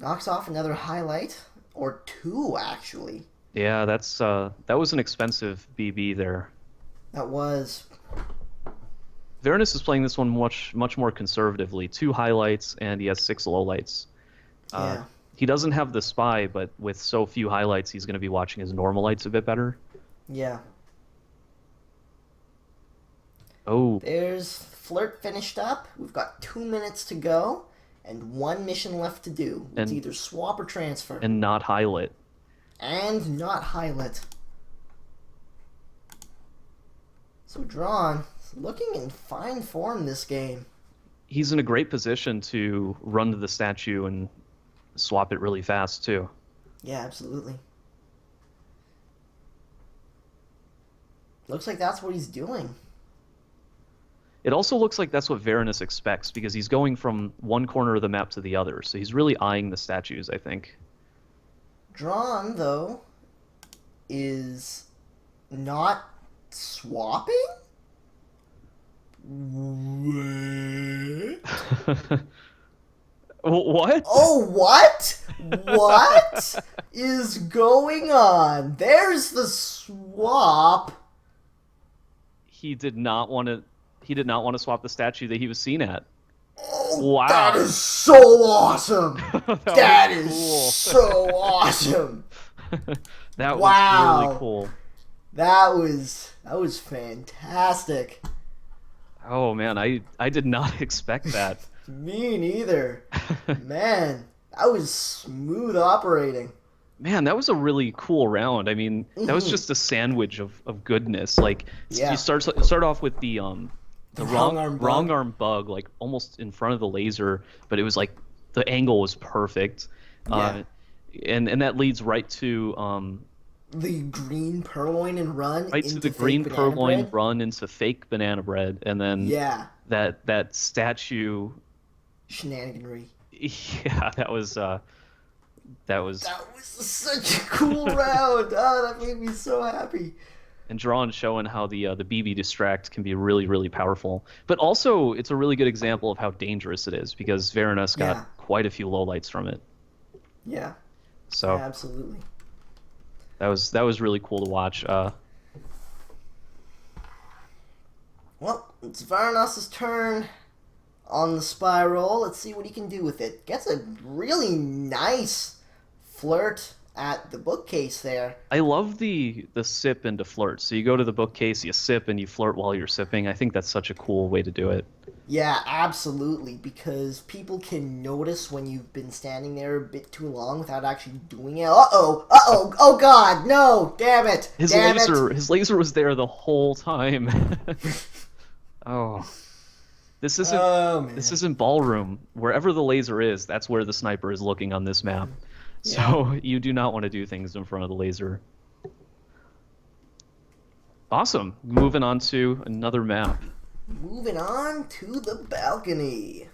S1: Knocks off another highlight, or two actually.
S2: Yeah, that was an expensive BB there.
S1: That was.
S2: Varanas is playing this one much more conservatively. 2 highlights and he has 6 lowlights.
S1: Yeah.
S2: He doesn't have the spy, but with so few highlights, he's going to be watching his normal lights a bit better.
S1: Yeah.
S2: Oh.
S1: There's Flirt finished up. We've got 2 minutes to go and 1 mission left to do. It's either swap or transfer.
S2: And not highlight.
S1: And not highlight. So Drawn, looking in fine form this game.
S2: He's in a great position to run to the statue and swap it really fast, too.
S1: Yeah, absolutely. Looks like that's what he's doing.
S2: It also looks like that's what Varanas expects, because he's going from one corner of the map to the other, so he's really eyeing the statues, I think.
S1: Drawn, though, is not swapping?
S2: What?
S1: Oh, what? What is going on? There's the swap.
S2: He did not want to swap the statue that he was seen at.
S1: Oh,
S2: wow.
S1: That is so awesome. that is cool. So awesome.
S2: That was really cool.
S1: That was fantastic.
S2: Oh man, I did not expect that.
S1: Me neither. Man, that was smooth operating.
S2: Man, that was a really cool round. I mean, that was just a sandwich of goodness. Like, you start off with the wrong arm bug, like almost in front of the laser, but it was like the angle was perfect. And that leads right to
S1: the green purloin and run
S2: right
S1: into
S2: to the green purloin
S1: bread.
S2: Run into fake banana bread, and then that statue
S1: shenaniganry.
S2: Yeah, that was
S1: such a cool round. Oh, that made me so happy.
S2: And Drawn showing how the BB distract can be really powerful, but also it's a really good example of how dangerous it is, because Varanas got quite a few lowlights from it.
S1: Yeah.
S2: So
S1: yeah, absolutely.
S2: That was really cool to watch.
S1: Well, it's Varanas' turn on the spy roll. Let's see what he can do with it. Gets a really nice flirt at the bookcase there.
S2: I love the sip into flirt. So you go to the bookcase, you sip, and you flirt while you're sipping. I think that's such a cool way to do it.
S1: Yeah, absolutely, because people can notice when you've been standing there a bit too long without actually doing it. Oh god, no, damn it.
S2: His laser was there the whole time. Oh. This isn't ballroom. Wherever the laser is, that's where the sniper is looking on this map. So you do not want to do things in front of the laser. Awesome. Moving on to another map.
S1: Moving on to the balcony.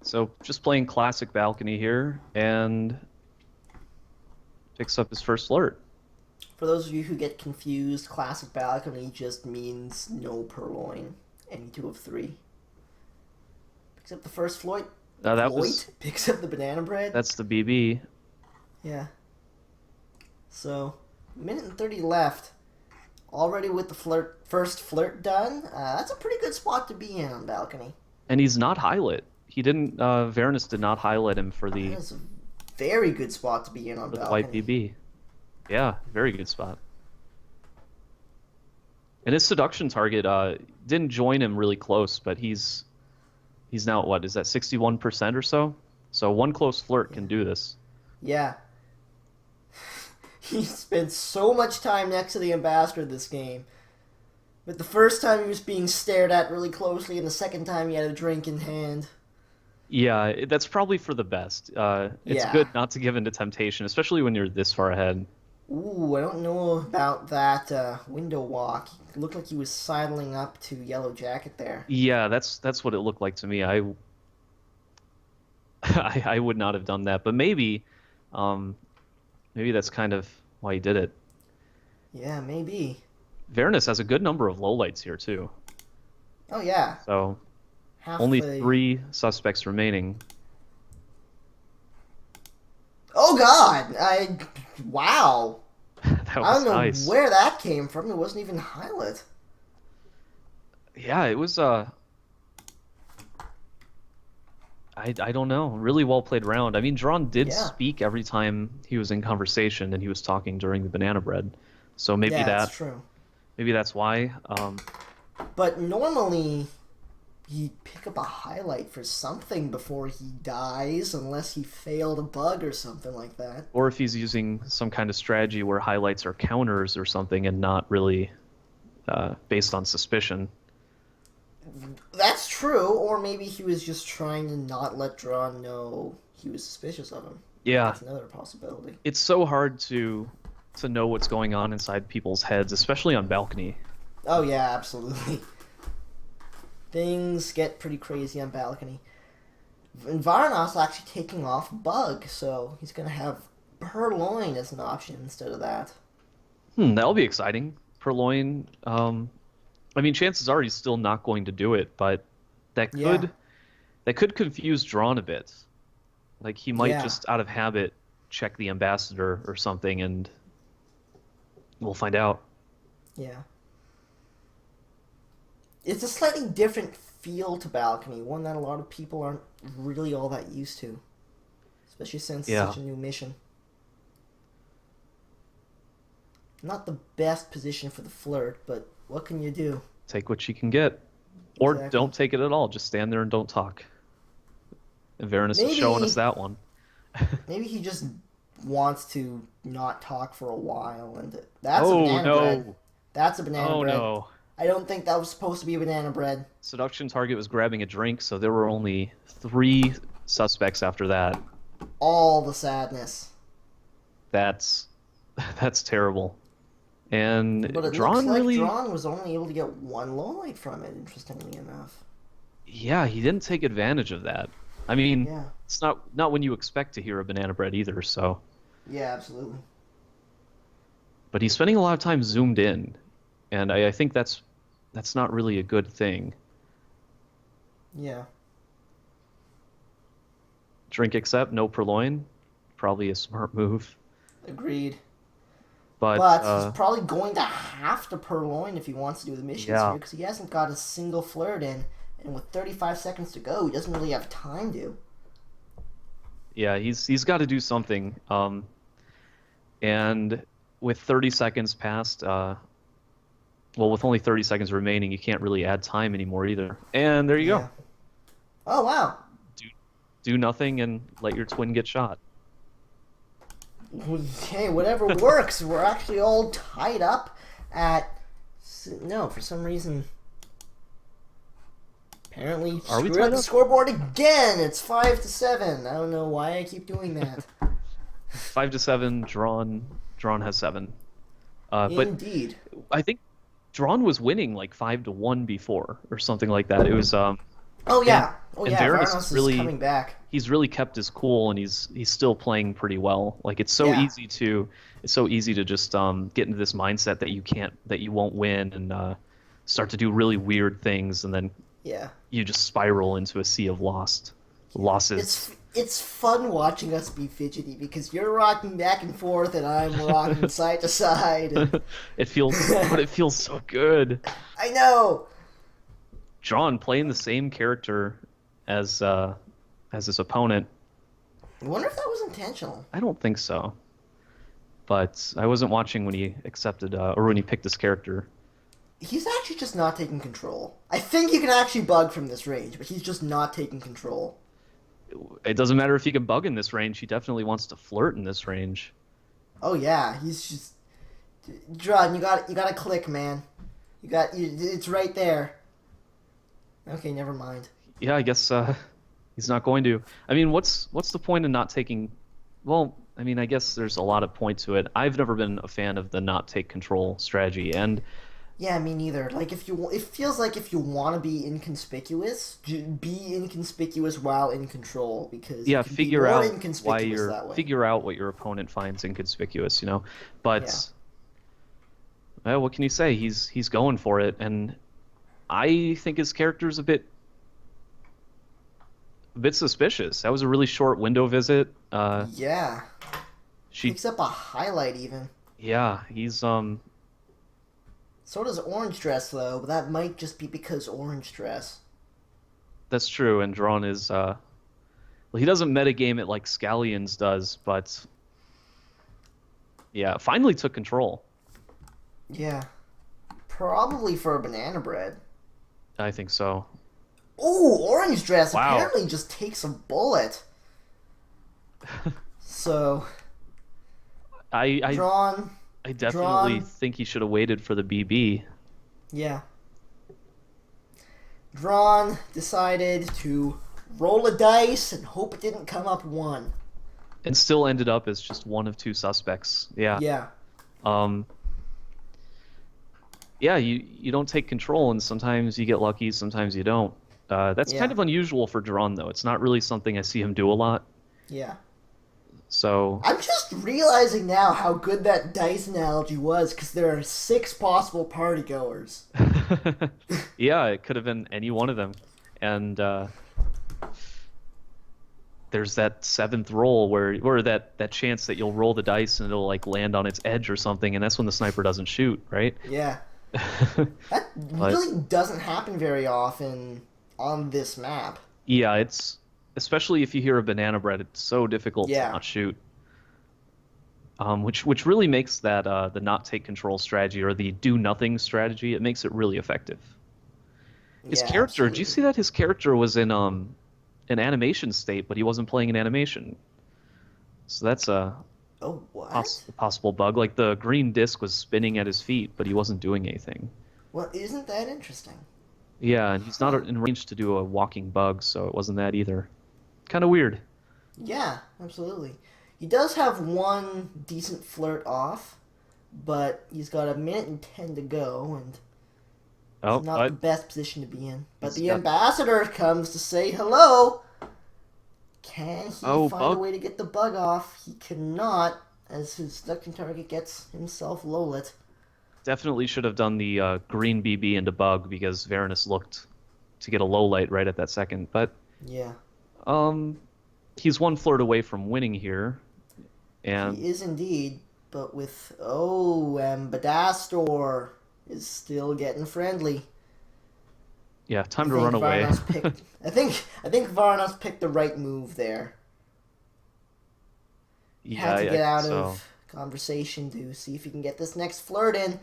S2: So just playing classic balcony here, and picks up his first flirt.
S1: For those of you who get confused, classic balcony just means no purloin. Any 2 of 3. Picks up the first Floyd. Picks up the banana bread.
S2: That's the BB.
S1: Yeah. So, 1:30 left. Already with the first flirt done. That's a pretty good spot to be in on balcony.
S2: And he's not highlit. He didn't. Varanas did not highlight him for the.
S1: That's a very good spot to be in on balcony.
S2: The white BB. Yeah, very good spot. And his seduction target didn't join him really close, but he's now, what, is that 61% or so? So one close flirt can do this.
S1: Yeah. He spent so much time next to the ambassador this game. But the first time he was being stared at really closely, and the second time he had a drink in hand.
S2: Yeah, that's probably for the best. It's good not to give in to temptation, especially when you're this far ahead.
S1: Ooh, I don't know about that window walk. It looked like he was sidling up to Yellow Jacket there.
S2: Yeah, that's what it looked like to me. I would not have done that, but maybe that's kind of why he did it.
S1: Yeah, maybe.
S2: Varanas has a good number of lowlights here too.
S1: Oh yeah.
S2: So
S1: half
S2: Only
S1: the...
S2: 3 suspects remaining.
S1: Oh God! Wow.
S2: That
S1: I don't
S2: was
S1: know
S2: nice.
S1: where that came from. It wasn't even highlight.
S2: Yeah, it was I don't know. Really well played round. I mean, Drawn did
S1: Yeah.
S2: speak every time he was in conversation and he was talking during the banana bread. So
S1: Yeah, it's true.
S2: maybe that's why.
S1: But normally he'd pick up a highlight for something before he dies, unless he failed a bug or something like that.
S2: Or if he's using some kind of strategy where highlights are counters or something and not really based on suspicion.
S1: That's true, or maybe he was just trying to not let Drawn know he was suspicious of him.
S2: Yeah,
S1: That's another possibility.
S2: it's so hard to know what's going on inside people's heads, especially on balcony.
S1: Oh yeah, absolutely. Things get pretty crazy on balcony. And Varanas actually taking off bug, so he's gonna have Purloin as an option instead of that.
S2: That'll be exciting. Purloin, I mean, chances are he's still not going to do it, but that
S1: Yeah.
S2: could that could confuse Drawn a bit. Like he might
S1: Yeah.
S2: just out of habit check the ambassador or something, and we'll find out.
S1: Yeah. It's a slightly different feel to balcony, one that a lot of people aren't really all that used to. Especially since it's
S2: Yeah.
S1: such a new mission. Not the best position for the flirt, but what can you do?
S2: Take what you can get, or
S1: Exactly.
S2: don't take it at all. Just stand there and don't talk. And Varanas is showing us
S1: Maybe
S2: that one.
S1: maybe he just wants to not talk for a while, and that's a
S2: Oh
S1: banana bread.
S2: no!
S1: That's a banana
S2: Oh
S1: bread.
S2: no!
S1: I don't think that was supposed to be a banana bread.
S2: Seduction target was grabbing a drink, so there were only 3 suspects after that.
S1: All the sadness.
S2: That's that's terrible. And
S1: But it looks
S2: Drawn
S1: like
S2: really,
S1: Drawn was only able to get one low light from it, interestingly enough.
S2: yeah, he didn't take advantage of that. I mean,
S1: Yeah.
S2: it's not when you expect to hear a banana bread either. So,
S1: Yeah, absolutely.
S2: but he's spending a lot of time zoomed in, and I think that's not really a good thing.
S1: Yeah.
S2: Drink accept, no purloin, probably a smart move.
S1: Agreed.
S2: But
S1: He's probably going to have to purloin if he wants to do the missions
S2: yeah,
S1: here, because he hasn't got a single flirt in, and with 35 seconds to go, he doesn't really have time to.
S2: yeah, he's got to do something. And with 30 seconds past, well, with only 30 seconds remaining, you can't really add time anymore either. And there you
S1: Yeah.
S2: go.
S1: Oh, wow.
S2: Do nothing and let your twin get shot.
S1: Hey, whatever works. We're actually all tied up at... No, for some reason... Apparently,
S2: Are we
S1: screwed
S2: tied
S1: up the
S2: up?
S1: scoreboard again. It's 5-7. I don't know why I keep doing that.
S2: 5-7. Drawn has 7. But
S1: Indeed.
S2: I think Drawn was winning like 5-1 before or something like that. It was
S1: Oh yeah. Oh
S2: and
S1: yeah.
S2: Varanas
S1: Varanas
S2: really
S1: is coming back.
S2: he's really kept his cool and he's still playing pretty well. Like it's so
S1: Yeah.
S2: easy to just get into this mindset that you won't win and start to do really weird things and then
S1: Yeah.
S2: you just spiral into a sea of losses.
S1: It's fun watching us be fidgety because you're rocking back and forth and I'm rocking side to side. And...
S2: It feels so good.
S1: I know.
S2: Drawn playing the same character as his opponent.
S1: I wonder if that was intentional.
S2: I don't think so. But I wasn't watching when he accepted or when he picked this character.
S1: He's actually just not taking control. I think you can actually bug from this range, but he's just not taking control.
S2: It doesn't matter if he can bug in this range. He definitely wants to flirt in this range.
S1: Oh yeah, he's just... Drawn, you got to click, man. It's right there. Okay, never mind.
S2: Yeah, I guess he's not going to. I mean, what's the point in not taking? Well, I mean, I guess there's a lot of point to it. I've never been a fan of the not take control strategy, and
S1: Yeah, me neither. Like, it feels like if you want to be inconspicuous, be inconspicuous while in control, because
S2: yeah,
S1: you can be
S2: figure
S1: more
S2: out
S1: inconspicuous that way.
S2: figure out what your opponent finds inconspicuous, you know. But what can you say? He's going for it, and I think his character's a bit a bit suspicious. That was a really short window visit.
S1: Yeah.
S2: She,
S1: Picks up a highlight even.
S2: yeah, he's
S1: So does Orange Dress though, but that might just be because Orange Dress.
S2: that's true. And Drawn is well, he doesn't metagame it like Scallions does, but yeah, finally took control.
S1: Yeah. Probably for a banana bread.
S2: I think so.
S1: Ooh, Orange Dress
S2: Wow.
S1: apparently just takes a bullet. So
S2: I
S1: Drawn.
S2: I definitely
S1: Drawn.
S2: think he should have waited for the BB
S1: Yeah. Drawn decided to roll a dice and hope it didn't come up one.
S2: and still ended up as just one of two suspects. Yeah.
S1: Yeah.
S2: Um. Yeah, you don't take control, and sometimes you get lucky, sometimes you don't. That's
S1: Yeah.
S2: kind of unusual for Drawn, though. It's not really something I see him do a lot.
S1: Yeah.
S2: So,
S1: I'm just realizing now how good that dice analogy was because there are 6 possible party goers.
S2: yeah, it could have been any one of them. And there's that seventh roll or that chance that you'll roll the dice and it'll like land on its edge or something, and that's when the sniper doesn't shoot, right?
S1: Yeah. That
S2: But
S1: really doesn't happen very often on this map.
S2: yeah, it's especially if you hear a banana bread, it's so difficult to
S1: Yeah.
S2: not shoot. Which really makes that the not take control strategy or the do nothing strategy, it makes it really effective. His
S1: Yeah,
S2: character, did you
S1: absolutely.
S2: see that his character was in an animation state, but he wasn't playing an animation? So that's a
S1: Oh, what?
S2: possible bug. Like the green disc was spinning at his feet, but he wasn't doing anything.
S1: Well, isn't that interesting?
S2: Yeah, and he's not
S1: Huh.
S2: in range to do a walking bug, so it wasn't that either. Kind of weird.
S1: Yeah, absolutely. He does have one decent flirt off, but he's got a minute and 10 to go, and it's
S2: Oh,
S1: not the best position to be in. But
S2: he's
S1: the
S2: got
S1: ambassador comes to say hello. Can he
S2: oh
S1: find a
S2: bug.
S1: way to get the bug off? He cannot, as his ducking target gets himself low lit.
S2: Definitely should have done the green BB into bug because Varanas looked to get a low light right at that second. But
S1: Yeah,
S2: um, he's one flirt away from winning here, and
S1: he is indeed. But with Ambassador is still getting friendly.
S2: yeah,
S1: I
S2: time to
S1: think
S2: run away.
S1: Varanas picked. I think Varanas picked the right move there. He
S2: Yeah,
S1: had to get out
S2: so.
S1: of conversation to see if he can get this next flirt in.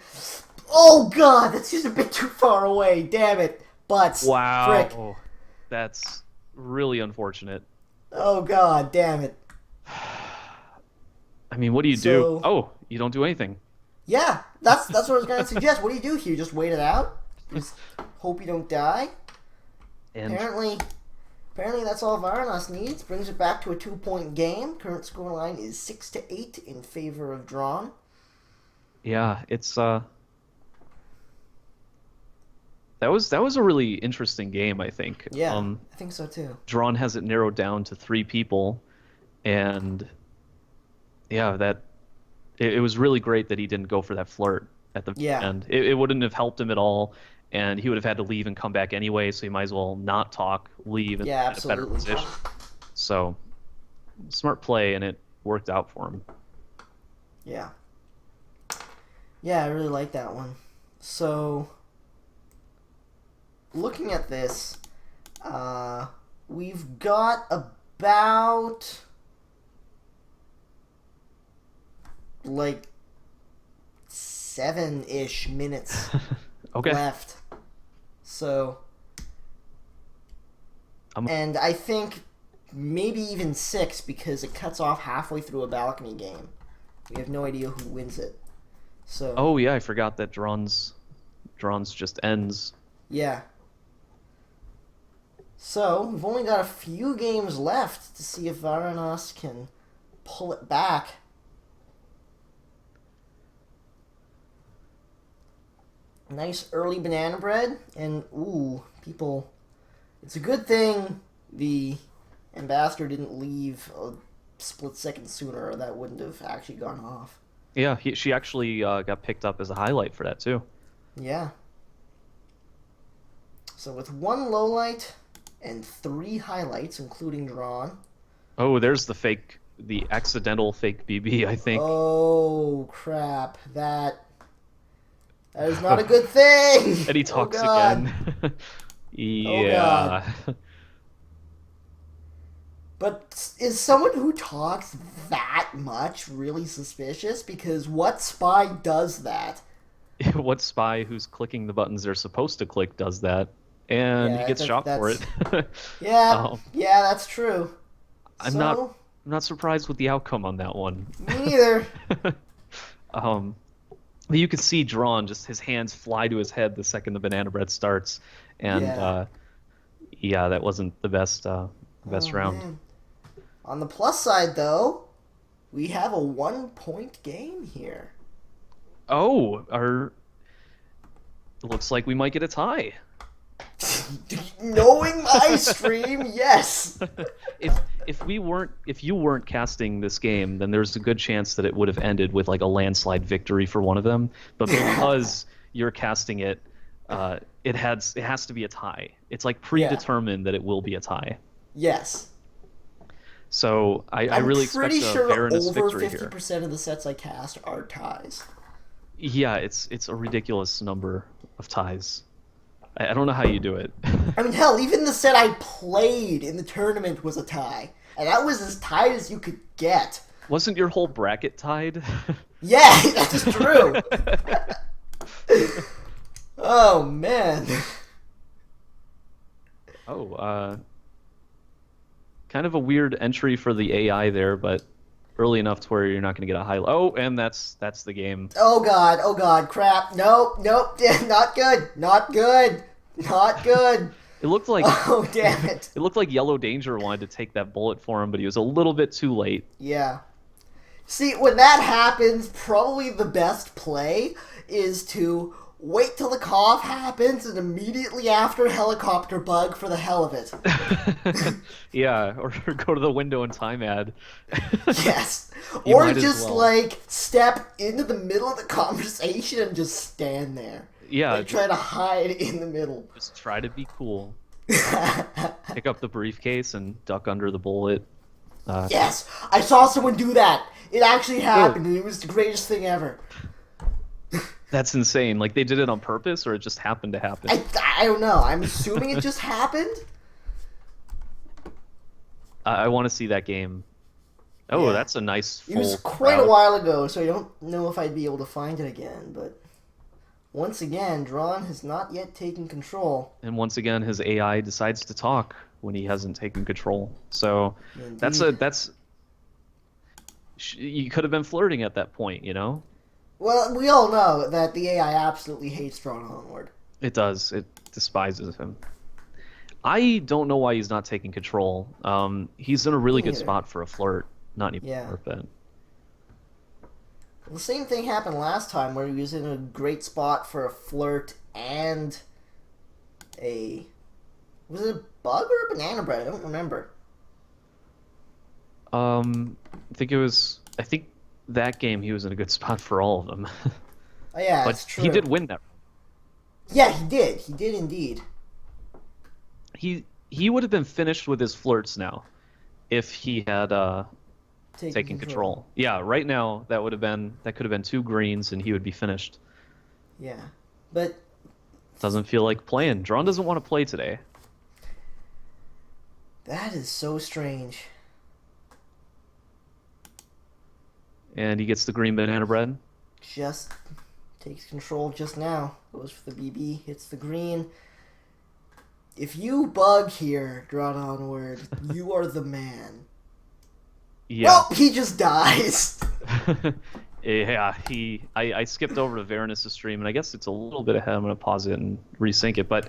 S1: Oh God, that's just a bit too far away. Damn it, butts. Frick.
S2: Wow, that's really unfortunate.
S1: Oh God, damn it.
S2: I mean, what do you do?
S1: So
S2: Oh, you don't do anything.
S1: yeah, that's what I was gonna suggest. What do you do here? Just wait it out. Just hope you don't die.
S2: And
S1: Apparently that's all Varanas needs. Brings it back to a 2-point game. Current scoreline is 6-8 in favor of Drawn.
S2: yeah, it's that was a really interesting game, I think.
S1: Yeah, I think so too.
S2: Drawn has it narrowed down to 3 people, and yeah, it was really great that he didn't go for that flirt at the
S1: Yeah,
S2: end. It wouldn't have helped him at all, and he would have had to leave and come back anyway, so he might as well not talk, leave, and
S1: yeah,
S2: get a better
S1: absolutely.
S2: position. So, smart play, and it worked out for him.
S1: Yeah. Yeah, I really like that one. So, looking at this, we've got about like 7-ish minutes
S2: Okay.
S1: left. So,
S2: I'm,
S1: and I think maybe even 6 because it cuts off halfway through a balcony game. We have no idea who wins it. So,
S2: oh yeah, I forgot that Drawn's just ends.
S1: yeah. So, we've only got a few games left to see if Varanas can pull it back. Nice early banana bread, and ooh, people. It's a good thing the ambassador didn't leave a split second sooner, or that wouldn't have actually gone off.
S2: Yeah, she actually got picked up as a highlight for that too.
S1: Yeah. So with one low light and 3 highlights, including drawn.
S2: Oh, there's the accidental fake BB, I think.
S1: Oh, crap. That is not a good thing!
S2: And he
S1: Oh,
S2: talks
S1: God.
S2: again.
S1: Oh, God.
S2: Yeah.
S1: But is someone who talks that much really suspicious? Because what spy does that?
S2: What spy who's clicking the buttons they're supposed to click does that? And he
S1: Yeah,
S2: gets shot for it.
S1: Yeah,
S2: Um,
S1: yeah, that's true.
S2: I'm not
S1: So,
S2: I'm not surprised with the outcome on that one.
S1: me neither.
S2: Um, but you could see Drawn, just his hands fly to his head the second the banana bread starts, and
S1: Yeah.
S2: yeah, that wasn't the best
S1: Oh,
S2: round.
S1: man. On the plus side, though, we have a 1-point game here.
S2: Oh, it looks like we might get a tie.
S1: Knowing my stream, yes.
S2: If you weren't casting this game, then there's a good chance that it would have ended with like a landslide victory for one of them. But because you're casting it, it has to be a tie. It's like predetermined that it will be a tie.
S1: Yes.
S2: So I really expect a Varanas
S1: over
S2: victory
S1: 50%
S2: here.
S1: of the sets I cast are ties.
S2: Yeah, it's a ridiculous number of ties. I don't know how you do it.
S1: I mean, hell, even the set I played in the tournament was a tie. And that was as tied as you could get.
S2: Wasn't your whole bracket tied?
S1: Yeah, that's true. Oh, man.
S2: Oh, kind of a weird entry for the AI there, but early enough to where you're not going to get a highlight. Oh, and that's the game.
S1: Oh, God, crap. Nope, not good, not good, not good.
S2: It looked like
S1: Oh, damn it.
S2: it looked like Yellow Danger wanted to take that bullet for him, but he was a little bit too late.
S1: Yeah. See, when that happens, probably the best play is to wait till the cough happens and immediately after helicopter bug for the hell of it.
S2: Yeah, or go to the window and time ad.
S1: Yes.
S2: You
S1: Or
S2: might as
S1: just,
S2: well.
S1: like, step into the middle of the conversation and just stand there.
S2: Yeah,
S1: Like, try to hide in the middle.
S2: just try to be cool. Pick up the briefcase and duck under the bullet.
S1: Yes! I saw someone do that! It actually happened, and it was the greatest thing ever.
S2: That's insane. Like they did it on purpose, or it just happened to happen.
S1: I don't know. I'm assuming it just happened.
S2: I want to see that game. Oh,
S1: Yeah.
S2: that's a nice full
S1: It was quite a
S2: crowd.
S1: while ago, so I don't know if I'd be able to find it again, but once again, Drawn has not yet taken control.
S2: And once again, his AI decides to talk when he hasn't taken control. So that's you could have been flirting at that point, you know?
S1: Well, we all know that the AI absolutely hates Drawnonward.
S2: It does. It despises him. I don't know why he's not taking control. He's in a really
S1: Me
S2: good
S1: neither.
S2: spot for a flirt. Not even
S1: Yeah.
S2: a bet.
S1: The same thing happened last time, where he was in a great spot for a flirt and a... Was it a bug or a banana bread? I don't remember.
S2: I think that game he was in a good spot for all of them.
S1: Oh yeah,
S2: But
S1: that's true.
S2: he did win that.
S1: Yeah, he did. He did indeed.
S2: He would have been finished with his flirts now if he had taken control. Yeah, right now that could have been 2 greens and he would be finished.
S1: Yeah, but
S2: Doesn't feel like playing. Drawn doesn't want to play today.
S1: that is so strange.
S2: And he gets the green banana bread.
S1: Just takes control just now. Goes for the BB, hits the green. If you bug here, Drawnonward, you are the man.
S2: Yeah.
S1: Well, he just dies.
S2: Yeah, I skipped over to Varanas' stream, and I guess it's a little bit ahead. I'm going to pause it and resync it, but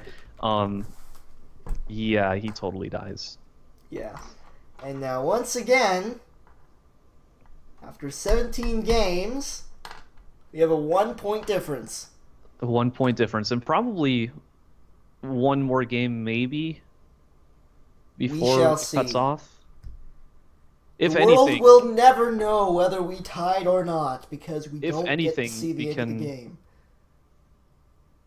S2: yeah, he totally dies.
S1: Yeah. And now, once again, after 17 games, we have a 1-point difference.
S2: A 1-point difference, and probably one more game maybe before
S1: shall
S2: it
S1: see.
S2: cuts off. If
S1: The world
S2: anything,
S1: will never know whether we tied or not, because we
S2: If
S1: don't get
S2: anything,
S1: to see the
S2: we
S1: end of
S2: can-
S1: the game.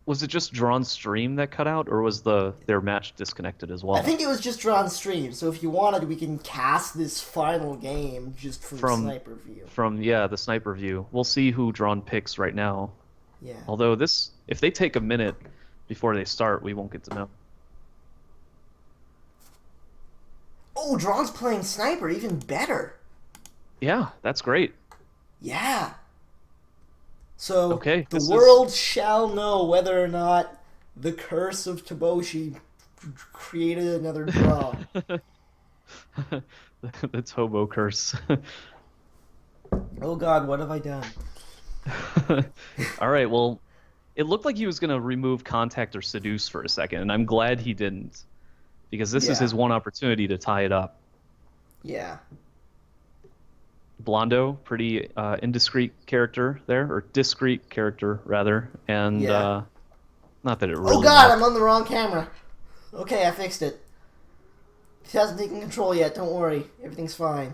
S2: Was it just Drawn stream that cut out, or was their match disconnected as
S1: I
S2: well?
S1: think it was just drawn stream, so if you wanted, we can cast this final game just from
S2: From
S1: sniper view.
S2: from the sniper view. We'll see who Drawn picks right now.
S1: Yeah.
S2: Although if they take a minute before they start, we won't get to know.
S1: Oh, Drawn's playing sniper, even better.
S2: Yeah, that's great.
S1: Yeah. So,
S2: Okay,
S1: the world shall know whether or not the curse of Toboshi created another draw.
S2: The Tobo curse.
S1: Oh god, what have I done?
S2: All right, well, it looked like he was going to remove contact or seduce for a second, and I'm glad he didn't, because this is his one opportunity to tie it up.
S1: Yeah.
S2: Blondo, pretty indiscreet character there, or discreet character rather, and not that it really.
S1: Oh god, I'm on the wrong camera. Okay, I fixed it. He hasn't taken control yet. Don't worry, everything's fine.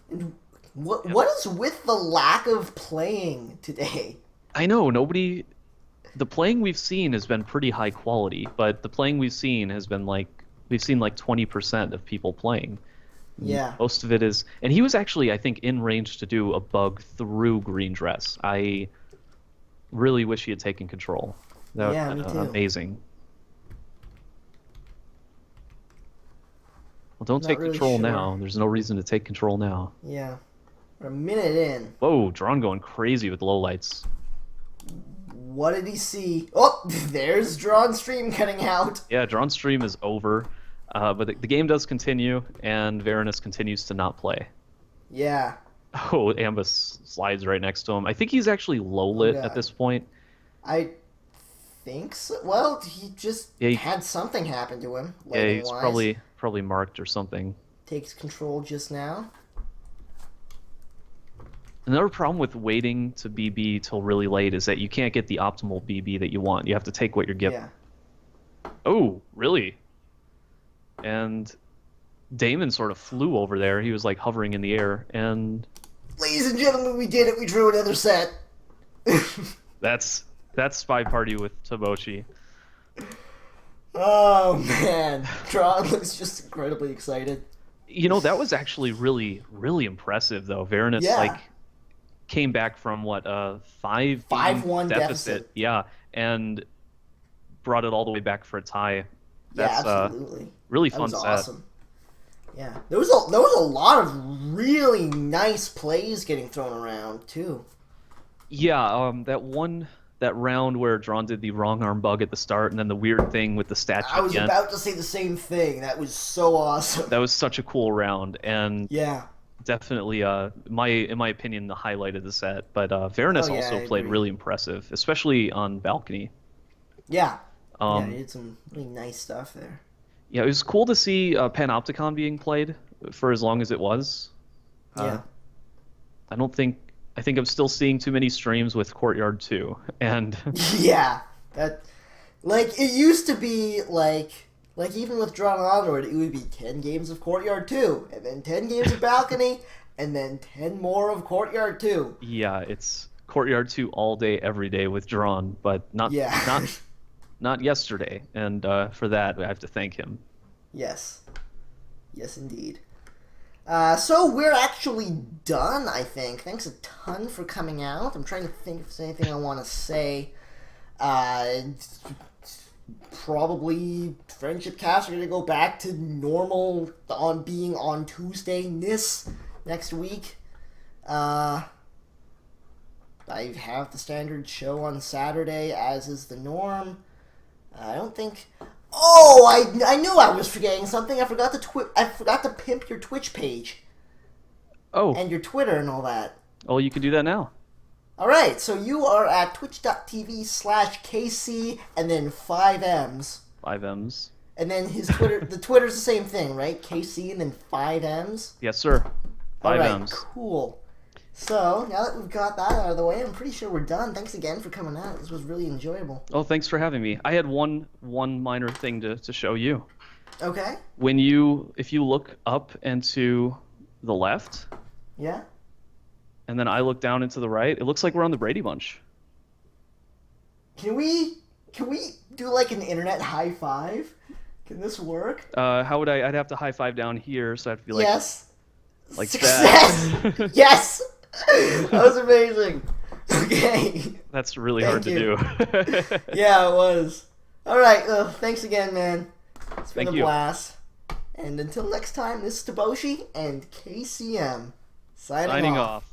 S1: And what is with the lack of playing today?
S2: I know nobody. The playing we've seen has been pretty high quality, but the playing we've seen has been we've seen 20% of people playing.
S1: Yeah.
S2: Most of it is, and he was actually, I think, in range to do a bug through Green Dress. I really wish he had taken control. That
S1: me too.
S2: Amazing. Well, don't
S1: Not
S2: take
S1: really
S2: control
S1: sure.
S2: now. There's no reason to take control now.
S1: Yeah. We're a minute in.
S2: Whoa, Drawn going crazy with lowlights.
S1: What did he see? Oh, there's Drawn stream cutting out.
S2: Yeah, Drawn stream is over, but the game does continue, and Varanas continues to not play.
S1: Yeah.
S2: Oh, Ambus slides right next to him. I think he's actually low lit at this point.
S1: I think so. Well, he just had something happen to him.
S2: Yeah, he's probably marked or something.
S1: Takes control just now.
S2: Another problem with waiting to BB till really late is that you can't get the optimal BB that you want. You have to take what you're given.
S1: Yeah.
S2: Oh, really? And Damon sort of flew over there. He was like hovering in the air, and
S1: ladies and gentlemen, we did it. We drew another set.
S2: that's Spy Party with Toboshi.
S1: Oh man, Drawn looks just incredibly excited.
S2: You know, that was actually really, really impressive, though. Varanas came back from what 5-1
S1: deficit.
S2: Yeah, and brought it all the way back for a tie. That's
S1: absolutely.
S2: Really fun set.
S1: Awesome. Yeah, there was a lot of really nice plays getting thrown around too.
S2: Yeah, that round where Drawn did the wrong arm bug at the start, and then the weird thing with the statue.
S1: I was about to say the same thing. That was so awesome.
S2: That was such a cool round, and definitely, in my opinion, the highlight of the set. But Varanas also played really impressive, especially on balcony.
S1: Yeah, he did some really nice stuff there.
S2: Yeah, it was cool to see Panopticon being played for as long as it was.
S1: Yeah.
S2: I think I'm still seeing too many streams with Courtyard 2, and
S1: yeah, that it used to be like even with Drawnonward, it would be 10 games of Courtyard 2, and then 10 games of Balcony, and then 10 more of Courtyard 2.
S2: Yeah, it's Courtyard 2 all day, every day with Drawn, but not yesterday, and for that I have to thank him.
S1: Yes indeed. So we're actually done, I think. Thanks a ton for coming out. I'm trying to think if there's anything I want to say. Probably Friendship Cast are going to go back to normal on being on Tuesday-ness next week. I have the standard show on Saturday, as is the norm. I don't think... Oh, I knew I was forgetting something. I forgot to pimp your Twitch page.
S2: Oh.
S1: And your Twitter and all that.
S2: Oh, you can do that now.
S1: Alright, so you are at twitch.tv/KC and then 5M's.
S2: 5M's.
S1: And then his Twitter, the Twitter's the same thing, right? KC and then 5M's?
S2: Yes, sir. 5M's.
S1: Alright, cool. So, now that we've got that out of the way, I'm pretty sure we're done. Thanks again for coming out. This was really enjoyable.
S2: Oh, thanks for having me. I had one minor thing to show you.
S1: Okay.
S2: If you look up and to the left...
S1: Yeah?
S2: and then I look down and to the right. It looks like we're on the Brady Bunch.
S1: Can we do like an internet high five? Can this work?
S2: How would I? I'd have to high five down here, so I'd be like,
S1: yes,
S2: like
S1: success.
S2: that.
S1: Yes, that was amazing. Okay,
S2: That's really hard to do.
S1: Yeah, it was. All right, well, thanks again, man. It's been
S2: Thank
S1: a
S2: you.
S1: blast. And until next time, this is Taboshi and KCM signing
S2: Signing
S1: off.
S2: off.